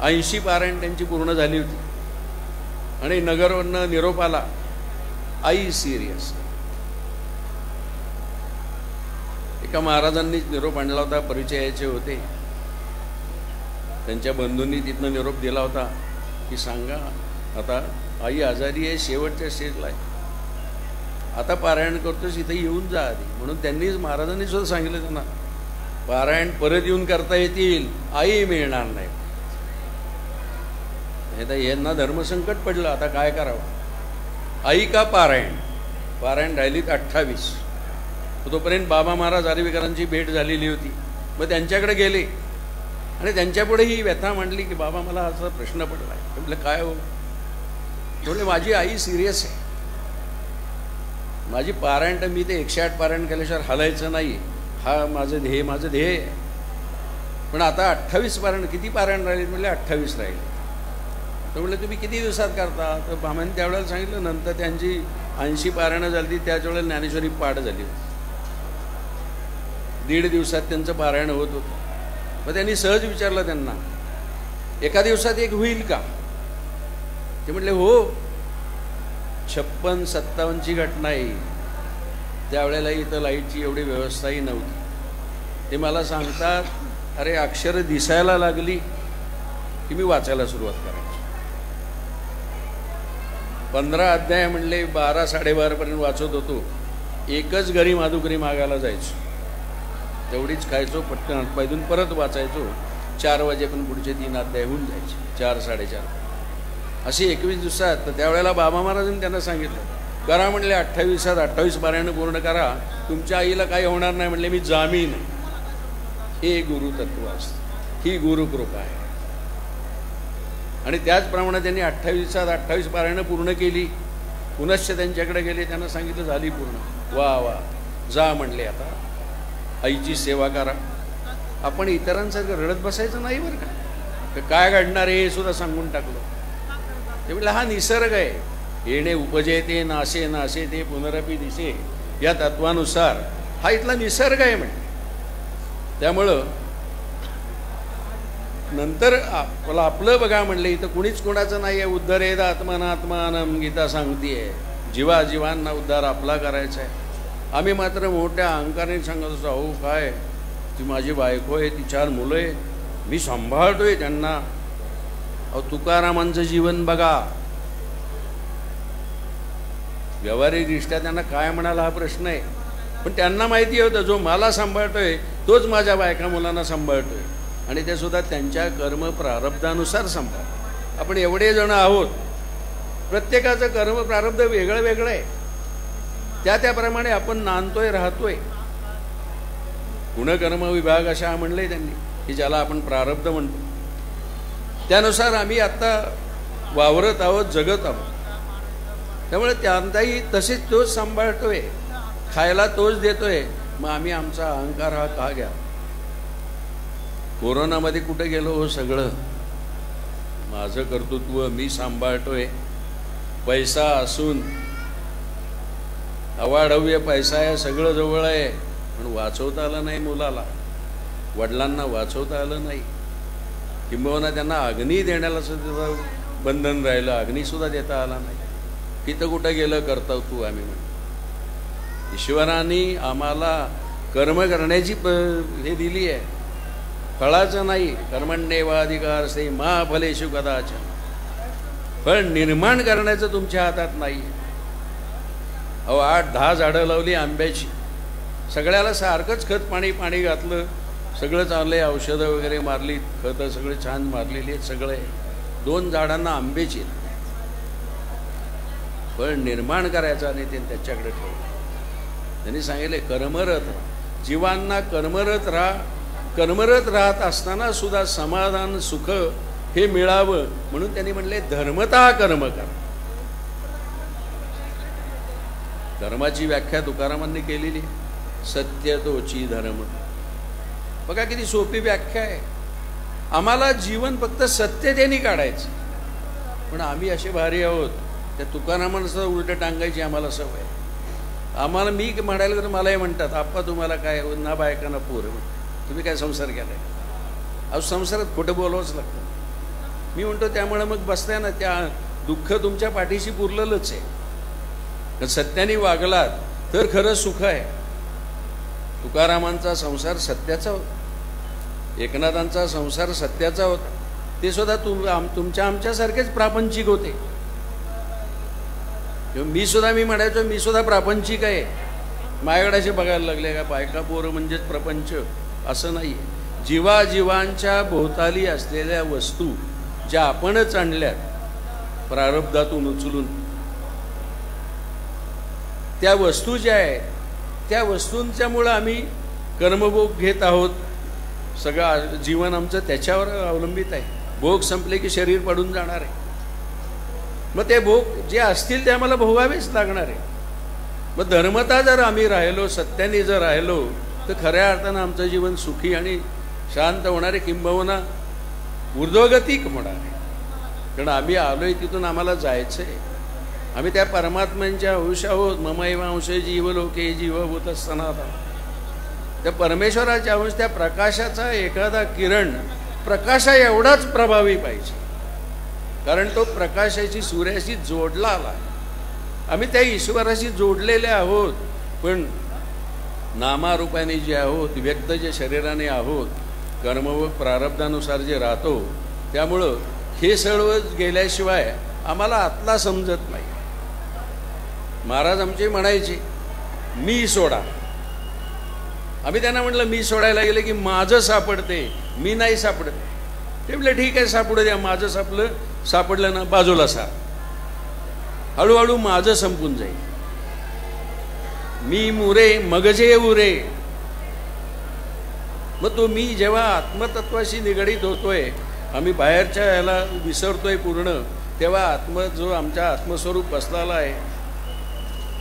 80 पारायण त्यांची पूर्ण झाली होती आणि नगरवरनं निरोप आला, आई सिरियस. एका महाराजांनी निरोप आणला होता, परिचयाचे होते. त्यांच्या बंधूंनी तिथनं निरोप दिला होता की सांगा आता आई आजारी आहे, शेवटच्या स्टेजला आहे, आता पारायण करतोस इथं येऊन जा आधी. म्हणून त्यांनीच महाराजांनी सुद्धा सांगितलं त्यांना पारायण परत येऊन करता येतील, आई मिळणार नाही. यांना धर्मसंकट पडलं, आता काय करावं. आई का पारायण, पारायण राहिलीत 28. तोपर्यंत बाबा महाराज आर्वीकरांची भेट झालेली होती. मग त्यांच्याकडे गेले आणि त्यांच्यापुढे ही व्यथा मांडली की बाबा मला असा प्रश्न पडला. म्हटलं काय हो. म्हटलं माझी आई सिरियस आहे, माझी पारायण तर मी ते 108 पारायण केल्याशिवाय हलायचं नाही, हा माझं ध्येय आहे. पण आता 28 पारायण, किती पारायण राहिले. म्हटले 28 राहिले. तर म्हटलं तुम्ही किती दिवसात करता. तर बाबांनी त्यावेळेला सांगितलं नंतर त्यांची 80 पारायणं झाली, त्याच वेळेला ज्ञानेश्वरी पाठ झाली होती. 1.5 दिवसात त्यांचं पारायण होत होतं. मग त्यांनी सहज विचारलं त्यांना, एका दिवसात एक होईल का. ते म्हटले हो. 56-57ची घटना आहे. त्यावेळेला इथं लाईटची एवढी व्यवस्थाही नव्हती. ते मला सांगतात अरे अक्षरं दिसायला लागली की मी वाचायला सुरुवात करायची. 15 अध्याय म्हणले 12-12:30 पर्यंत वाचत होतो. एकच घरी माधुकरी मागायला जायचो, तेवढीच खायचो, पटकन हातपायधून परत वाचायचो. 4 वाजेपर्यंत पुढचे 3 अध्याय होऊन जायचे, 4-4:30 अशी 21 दिवसात. तर त्यावेळेला बाबा महाराजांनी त्यांना सांगितलं करा म्हणले 28 पारायण पूर्ण करा, तुमच्या आईला काही होणार नाही म्हणले. मी जामीन. हे गुरुतत्व असतं, ही गुरुकृपा आहे. आणि त्याचप्रमाणे त्यांनी 28 पारायणं पूर्ण केली. पुनश्च त्यांच्याकडे गेले, त्यांना सांगितलं झाली पूर्ण. वा जा म्हणले, आता आईची सेवा करा. आपण इतरांसारखं रडत बसायचं नाही बरं का. तर काय घडणार हे सुद्धा सांगून टाकलं. ते म्हटलं हा निसर्ग आहे. येणे उपजेते नाशे नाशे ते पुनरपी दिसे, या तत्वानुसार हा इथला निसर्ग आहे म्हणजे. त्यामुळं नंतर आपलं बघा म्हणले, इथं कुणीच कोणाचं नाही आहे. उद्धरेद आत्मनात्मानम गीता सांगतीये, जीवा जीवांना उद्धार आपला करायचा आहे. आम्ही मात्र मोठ्या अहंकाराने सांगत असतो, अहो काय ती माझी बायको आहे, ती 4 मुलं आहे, मी सांभाळतोय त्यांना. अहो तुकारामांचं जीवन बघा. व्यावहारिकदृष्ट्या त्यांना काय म्हणाला हा प्रश्न आहे, पण त्यांना माहिती होतं जो मला सांभाळतोय तोच माझ्या बायका मुलांना सांभाळतोय, आणि ते सुद्धा त्यांच्या कर्म प्रारब्धानुसार सांभाळ. आपण एवढे जण आहोत, प्रत्येकाचं कर्म प्रारब्ध वेगळं वेगळं आहे. त्याप्रमाणे आपण नांदतोय राहतोय. गुणकर्म विभाग अशा म्हणले त्यांनी की ज्याला आपण प्रारब्ध म्हणतो. त्यानुसार आम्ही आता वावरत आहोत, जगत आहोत. त्यामुळे त्यांचाही तसेच तोच सांभाळतोय, खायला तोच देतोय. मग आम्ही आमचा अहंकार हा का घ्या. कोरोनामध्ये कुठे गेलो हो, सगळं माझं कर्तृत्व मी सांभाळतोय. पैसा असून अवाढव्य पैसा आहे, सगळं जवळ आहे, पण वाचवता आलं नाही मुलाला, वडिलांना वाचवता आलं नाही. किंबहुना त्यांना अग्नी देण्याला सुद्धा बंधन राहिलं, अग्नीसुद्धा देता आला नाही. तिथं कुठं गेलं कर्तव्य आम्ही म्हणतो. ईश्वराने आम्हाला कर्म करण्याची हे दिली आहे, फळाचं नाही. कर्मण्येवाधिकार से मा फलेषु कदाचन. फळ निर्माण करण्याचं तुमच्या हातात नाही. अहो 8-10 झाडं लावली आंब्याची, सगळ्याला सारखंच खत पाणी घातलं, सगळं चांगले, औषधं वगैरे मारली, खतं सगळे छान मारलेली आहेत सगळे. 2 झाडांना आंब्याची फळ निर्माण करायचं आणि ते त्याच्याकडे ठेवलं. त्यांनी सांगितले कर्मरत राहा. जीवांना कर्मरत राहत असताना सुद्धा समाधान सुख हे मिळावं म्हणून त्यांनी म्हणले धर्मता कर्म करा. धर्माची व्याख्या तुकारामांनी केलेली, सत्य तोची धर्म. बघा किती सोपी व्याख्या आहे. आम्हाला जीवन फक्त सत्यतेने काढायचं, पण आम्ही असे भारी आहोत. त्या तुकारामांना सुद्धा उलट टांगायची आम्हाला सवय. आम्हाला मी म्हणायला तर मलाही म्हणतात, आप्पा तुम्हाला काय ना बायका ना पोरं, तुम्ही काय संसार केलाय. अहो संसारात खोटं बोलावंच लागतं. मी म्हणतो त्यामुळे मग बसताय ना, त्या दुःख तुमच्या पाठीशी पुरलेलंच आहे. सत्याने वागलात तर खरं सुख आहे. तुकारामांचा संसार सत्याचा होता, एकनाथांचा संसार सत्याचा होता. ते सुद्धा तुमच्या आमच्यासारखेच प्रापंचिक होते. मी म्हणायचो मी सुद्धा प्रापंचिक आहे. माझ्याकडे असे बघायला लागले का बायका पोरं म्हणजेच प्रपंच, असं नाही. जीवाजीवांच्या भोवताली असलेल्या वस्तू ज्या आपणच आणल्यात प्रारब्धातून उचलून, त्या वस्तू ज्या आहेत त्या वस्तूंच्यामुळं आम्ही कर्मभोग घेत आहोत. सगळं जीवन आमचं त्याच्यावर अवलंबित आहे. भोग संपले की शरीर पडून जाणार आहे. मग ते भोग जे असतील ते आम्हाला भोगावेच लागणार आहे. मग धर्मता जर आम्ही राहिलो, सत्याने जर राहिलो, तर खऱ्या अर्थानं आमचं जीवन सुखी आणि शांत होणार आहे, किंबहुना ऊर्ध्वगतिक होणार आहे. कारण आम्ही आलोय तिथून आम्हाला जायचं आहे. आम्ही त्या परमात्म्यांच्या अंश आहोत. ममैव अंशे जीव लोके जीवभूत सनातन. त्या परमेश्वराच्या अंश, त्या प्रकाशाचा एखादा किरण प्रकाशा एवढाच प्रभावी पाहिजे, कारण तो प्रकाशाची सूर्याशी जोडला आला. आम्ही त्या ईश्वराशी जोडलेले आहोत, पण नामारूपाने जे आहोत, व्यक्त जे शरीराने आहोत, कर्म व प्रारब्धानुसार जे राहतो, त्यामुळं हे सर्व गेल्याशिवाय आम्हाला आतला समजत नाही. महाराज आमचे म्हणायचे मी सोडा. आम्ही त्यांना म्हटलं मी सोडायला गेले की माझं सापडते, मी नाही सापडत. ते म्हटलं ठीक आहे सापडू द्या, माझं सापडलं ना बाजूला सा, हळूहळू माझं संपून जाईल. मी मुरे मगजे उरे. मग तो मी जेव्हा आत्मतत्वाशी निगडीत होतोय, आम्ही बाहेरच्या याला विसरतोय पूर्ण, तेव्हा जो आमच्या आत्मस्वरूप बसलेला आहे,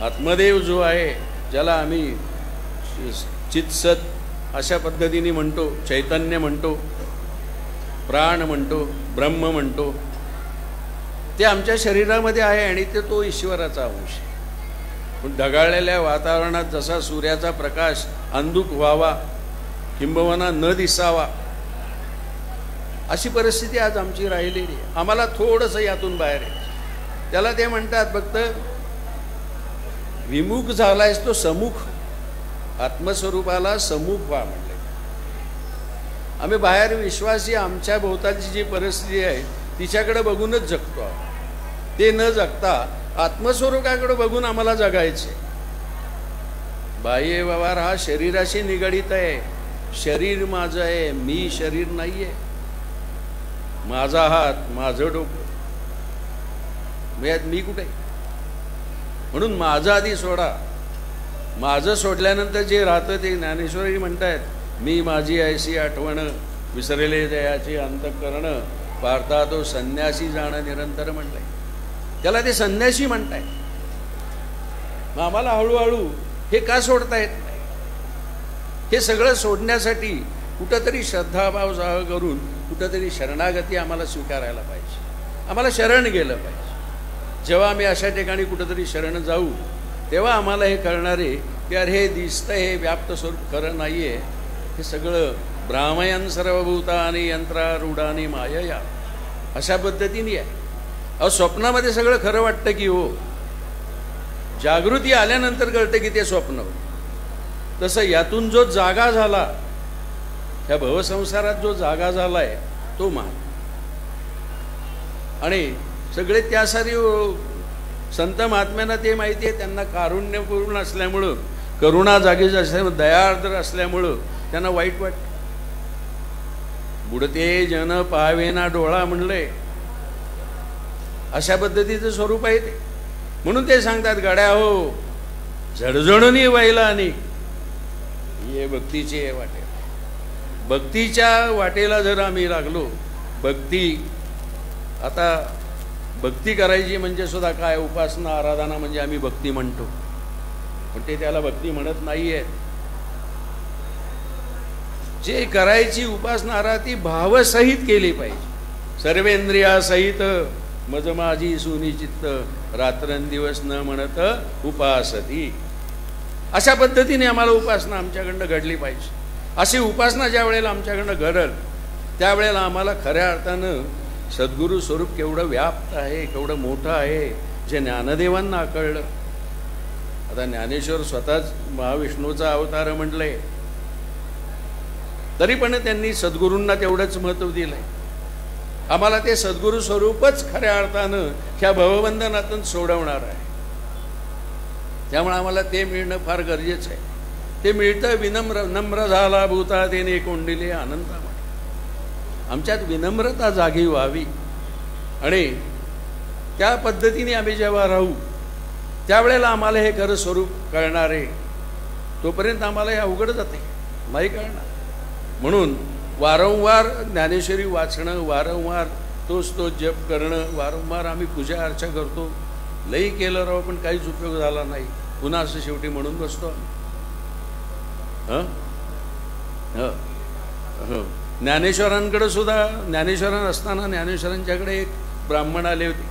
आत्मदेव जो आहे, ज्याला आम्ही चित्सत अशा पद्धतीने म्हणतो, चैतन्य म्हणतो, प्राण म्हणतो, ब्रह्म म्हणतो, ते आमच्या शरीरामध्ये आहे आणि तो ईश्वराचा अंश आहे. पण ढगाळलेल्या वातावरणात जसा सूर्याचा प्रकाश अंधुक व्हावा किंबहुना न दिसावा, अशी परिस्थिती आज आमची राहिलेली आहे. आम्हाला थोडंसं यातून बाहेर आहे. त्याला ते म्हणतात फक्त विमुख झालायस तो समुख, आत्मस्वरूपाला समुख व्हा म्हणले. आम्ही बाहेर विश्वासी आमच्या भोवतालची जी परिस्थिती आहे तिच्याकडे बघूनच जगतो आहोत. ते न जगता आत्मस्वरूपाकडे बघून आम्हाला जगायचे. बाह्य व्यवहार हा शरीराशी निगडीत आहे. शरीर माझं आहे, मी शरीर नाहीये. माझा हात, माझं डोकं, मी कुठे? म्हणून माझं आधी सोडा. माझं सोडल्यानंतर जे राहतं ते ज्ञानेश्वरी म्हणतायत, मी माझी ऐशी आठवण विसरले दयाची अंतःकरण पारता तो संन्यासी जाणं निरंतर म्हणलंय. त्याला ते संन्यासी म्हणताय. मग आम्हाला हळूहळू हे का सोडता येत नाही? हे सगळं सोडण्यासाठी कुठंतरी श्रद्धाभाव जाग करून कुठंतरी शरणागती आम्हाला स्वीकारायला पाहिजे. आम्हाला शरण गेलं पाहिजे. जेव्हा आम्ही अशा ठिकाणी कुठंतरी शरण जाऊ तेव्हा आम्हाला हे कळणार आहे की अरे हे दिसतंय, हे व्याप्त स्वरूप खरं नाहीये. हे सगळं भ्रामयन सर्वभूतानि यंत्रारूढानि मायया अशा पद्धतीने आहे. अहो, स्वप्नामध्ये सगळं खरं वाटतं की हो, जागृती आल्यानंतर कळतं की ते स्वप्न. तसं यातून जो जागा झाला, ह्या भवसंसारात जो जागा झालाय तो मान. आणि सगळे त्यासाठी संत महात्म्यांना ते माहिती आहे, त्यांना कारुण्यपूर्ण असल्यामुळं, करुणा जागीच असल्यामुळं, दयार्द्र असल्यामुळं त्यांना वाईट वाटतं. बुडते जन पाहावेना डोळा म्हणलंय, अशा पद्धतीचं स्वरूप आहे ते. म्हणून ते सांगतात, गड्या हो झडझडून व्हायला आणि हे भक्तीची हे वाटे. भक्तीच्या वाटेला जर आम्ही लागलो, आता भक्ती करायची म्हणजे सुद्धा काय, उपासना आराधना म्हणजे आम्ही भक्ती म्हणतो, पण ते त्याला भक्ती म्हणत नाहीये. जे करायची उपासना आराधना ती भावसहित केली पाहिजे. सर्वेंद्रियासहित मज माझी सुनिचित्त रात्रंदिवस न म्हणत उपासती. अशा पद्धतीने आम्हाला उपासना आमच्याकडनं घडली पाहिजे. अशी उपासना ज्या वेळेला आमच्याकडनं घडल त्यावेळेला आम्हाला खऱ्या अर्थानं सद्गुरू स्वरूप केवढं व्याप्त आहे, केवढं मोठं आहे, जे ज्ञानदेवांना कळलं. आता ज्ञानेश्वर स्वतःच महाविष्णूचा अवतार म्हटलंय, तरी पण त्यांनी सद्गुरूंना तेवढंच महत्त्व दिलंय. आम्हाला ते सद्गुरू स्वरूपच खऱ्या अर्थानं ह्या भवबंधनातून सोडवणार आहे. त्यामुळे आम्हाला ते मिळणं फार गरजेचं आहे. ते मिळतं. नम्र झाला भूता तेने कोंडिले आनंदामध्ये. आमच्यात विनम्रता जागी व्हावी आणि त्या पद्धतीने आम्ही जेव्हा राहू त्यावेळेला आम्हाला हे खरं स्वरूप कळणार आहे. तोपर्यंत आम्हाला हे अवघड जाते, नाही कळणार. म्हणून वारंवार ज्ञानेश्वरी वाचणं, वारंवार तोच जप करणं, वारंवार आम्ही पूजा अर्चा करतो. लई केलं राव पण काहीच उपयोग झाला नाही, पुन्हा असं शेवटी म्हणून बसतो. ज्ञानेश्वरांकडे सुद्धा, ज्ञानेश्वरां असताना ज्ञानेश्वरांच्याकडे एक ब्राह्मण आले होते,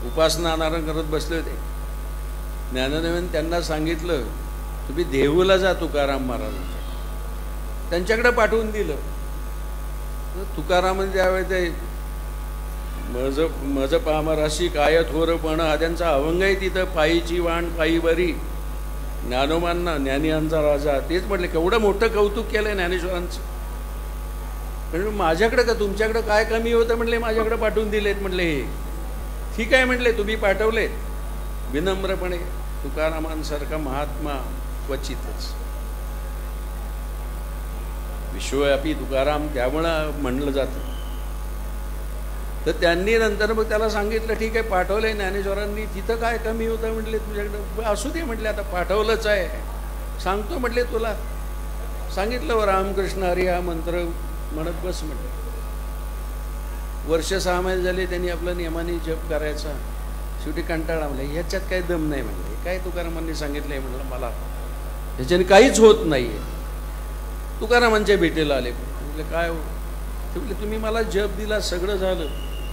उपासना आराधना करत बसले होते. ज्ञानदेवांनी त्यांना सांगितलं, तुम्ही देहूला जा तुकाराम महाराजांच्या. त्यांच्याकडे पाठवून दिलं. तुकाराम त्यावेळी ते मज पामराशी काय थोरपण हा त्यांचा अभंग आहे. तिथं पायीची वाण पायी बरी, ज्ञानोबांना ज्ञानियांचा राजा. तेच म्हटले, केवढं मोठं कौतुक केलंय ज्ञानेश्वरांचं. म्हणजे माझ्याकडे का तुमच्याकडे काय कमी होतं म्हटले, माझ्याकडे पाठवून दिलेत म्हटले. हे ठीक आहे म्हटले, तुम्ही पाठवलेत विनम्रपणे. तुकारामांसारखा महात्मा क्वचितच. विश्वव्यापी तुकाराम त्यामुळं म्हणलं जातं. तर त्यांनी नंतर मग त्याला सांगितलं, ठीक आहे पाठवलंय ज्ञानेश्वरांनी, तिथं काय कमी होतं म्हटले तुझ्याकडं. असू दे म्हटले, आता पाठवलंच आहे, सांगतो म्हटले तुला. सांगितलं रामकृष्ण हरी हा मंत्र म्हणत बस म्हटलं. वर्ष 6 महिने झाले त्यांनी आपला नियमाने जप करायचा. शेवटी कंटाळा म्हणले, ह्याच्यात काही दम नाही म्हणले. काय तुकारामांनी सांगितलंय म्हणलं, मला ह्याच्याने काहीच होत नाहीये. तुकारामांच्या भेटीला आले. म्हटलं काय हो, ते म्हणले तुम्ही मला जप दिला, सगळं झालं,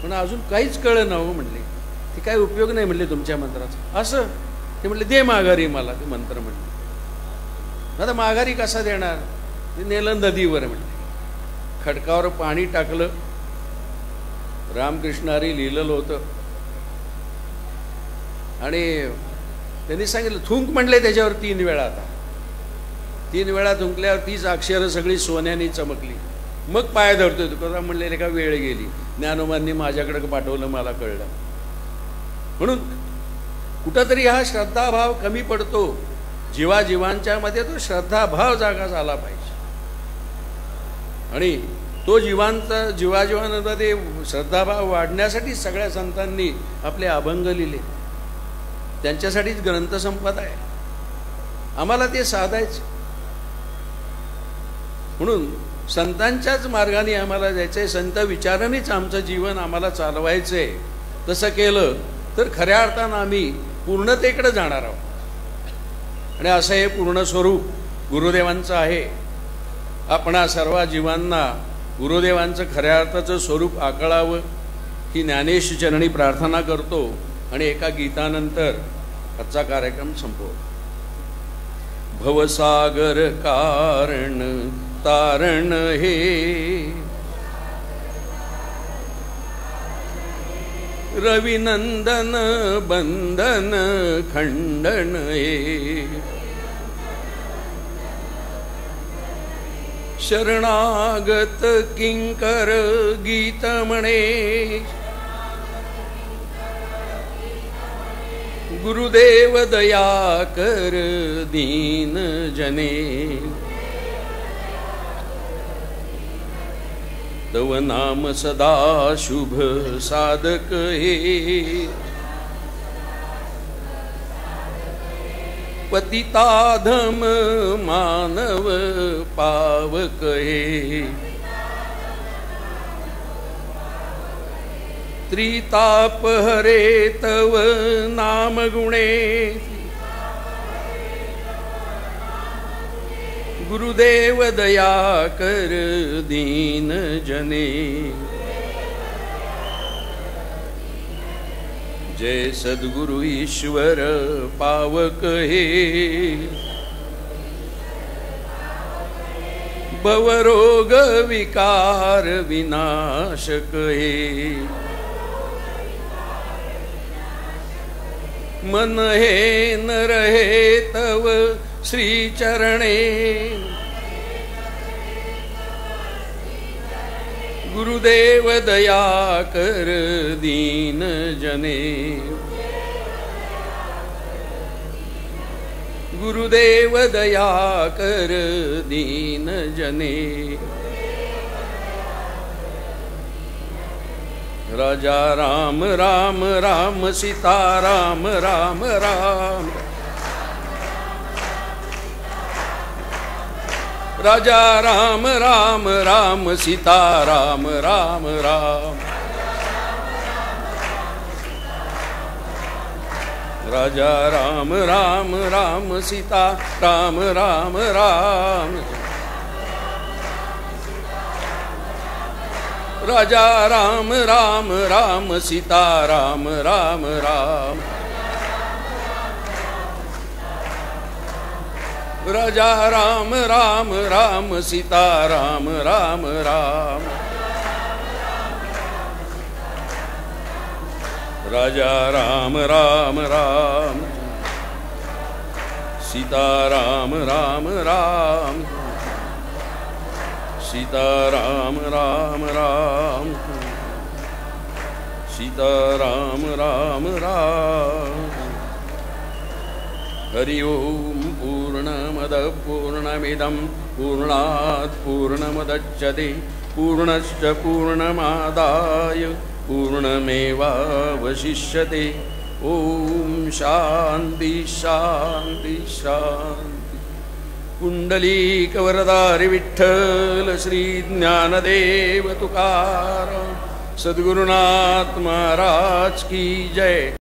पण अजून काहीच कळलं ना हो म्हणले. ते काय उपयोग नाही म्हणले तुमच्या मंत्राचा. असं ते म्हणले दे माघारी मला ते मंत्र म्हणले. आता माघारी कसा देणार? ते नेलं नदीवर म्हणले, खडकावर पाणी टाकलं, रामकृष्ण हरी लिहिलेलं होतं, आणि त्यांनी सांगितलं थुंक म्हणले त्याच्यावर 3 वेळा. आता 3 वेळा थुंकल्यावर 30 अक्षरं सगळी सोन्याने चमकली. मग पाय धरतोय तुकाराम म्हणले का वेळ गेली, ज्ञानोबांनी माझ्याकडे पाठवलं, मला कळलं. म्हणून कुठंतरी हा श्रद्धाभाव कमी पडतो. जीवाजीवांच्या मध्ये तो श्रद्धाभाव जागा झाला पाहिजे, आणि तो जीवाजीवांमध्ये श्रद्धाभाव वाढण्यासाठी सगळ्या संतांनी आपले अभंग लिहिले. त्यांच्यासाठीच ग्रंथसंपदा आहे. आम्हाला ते साधायचं. म्हणून संतांच्याच मार्गाने आम्हाला जायचंय, संत विचारानेच आमचं जीवन आम्हाला चालवायचंय. तसं केलं तर खऱ्या अर्थानं आम्ही पूर्णतेकडे जाणार आहोत. आणि असं हे पूर्ण स्वरूप गुरुदेवांचं आहे. आपणा सर्व जीवांना गुरुदेवांचं खऱ्या अर्थाचं स्वरूप आकळावं ही ज्ञानेश चरणी प्रार्थना करतो. आणि एका गीतानंतर आजचा कार्यक्रम संपवतो. भवसागर कारण तारण हे, रविनंदन बंधन खंडन हे, शरणागत किंकर गीत म्हणे, गुरुदेव दया कर दीन जने, तव नाम सदा शुभ साधक हे, पतिताधम मानव पावक हे, त्रिताप हरे तव नाम गुणे, गुरुदेव दया कर दीन जने. जय सद्गुरु ईश्वर पावक हे, भवरोग विकार विनाशक हे, मन हे न रहे तव श्री चरणे, गुरुदेव दया कर दीन जने, गुरुदेव दया कर दीन जने. राजा राम राम राम सीता राम राम राम, राजा राम राम राम सीता राम राम राम, राजा राम राम राम सीता राम राम राम, राजा राम राम राम सीता राम राम राम, राजा राम राम राम सीता राम राम राम, राजा राम राम राम सीता राम राम राम, सीता राम राम राम, सीता राम राम राम. हरि ओम. पूर्णमद पूर्णमिदं पूर्णात् पूर्णमुदच्यते पूर्णस्य पूर्णमादाय पूर्णमेवावशिष्यते. ओम शांति शांति शांति. पुंडलीकवरदारि विठ्ठल श्री ज्ञानदेव तुकाराम सद्गुरुनाथ महाराज की जय.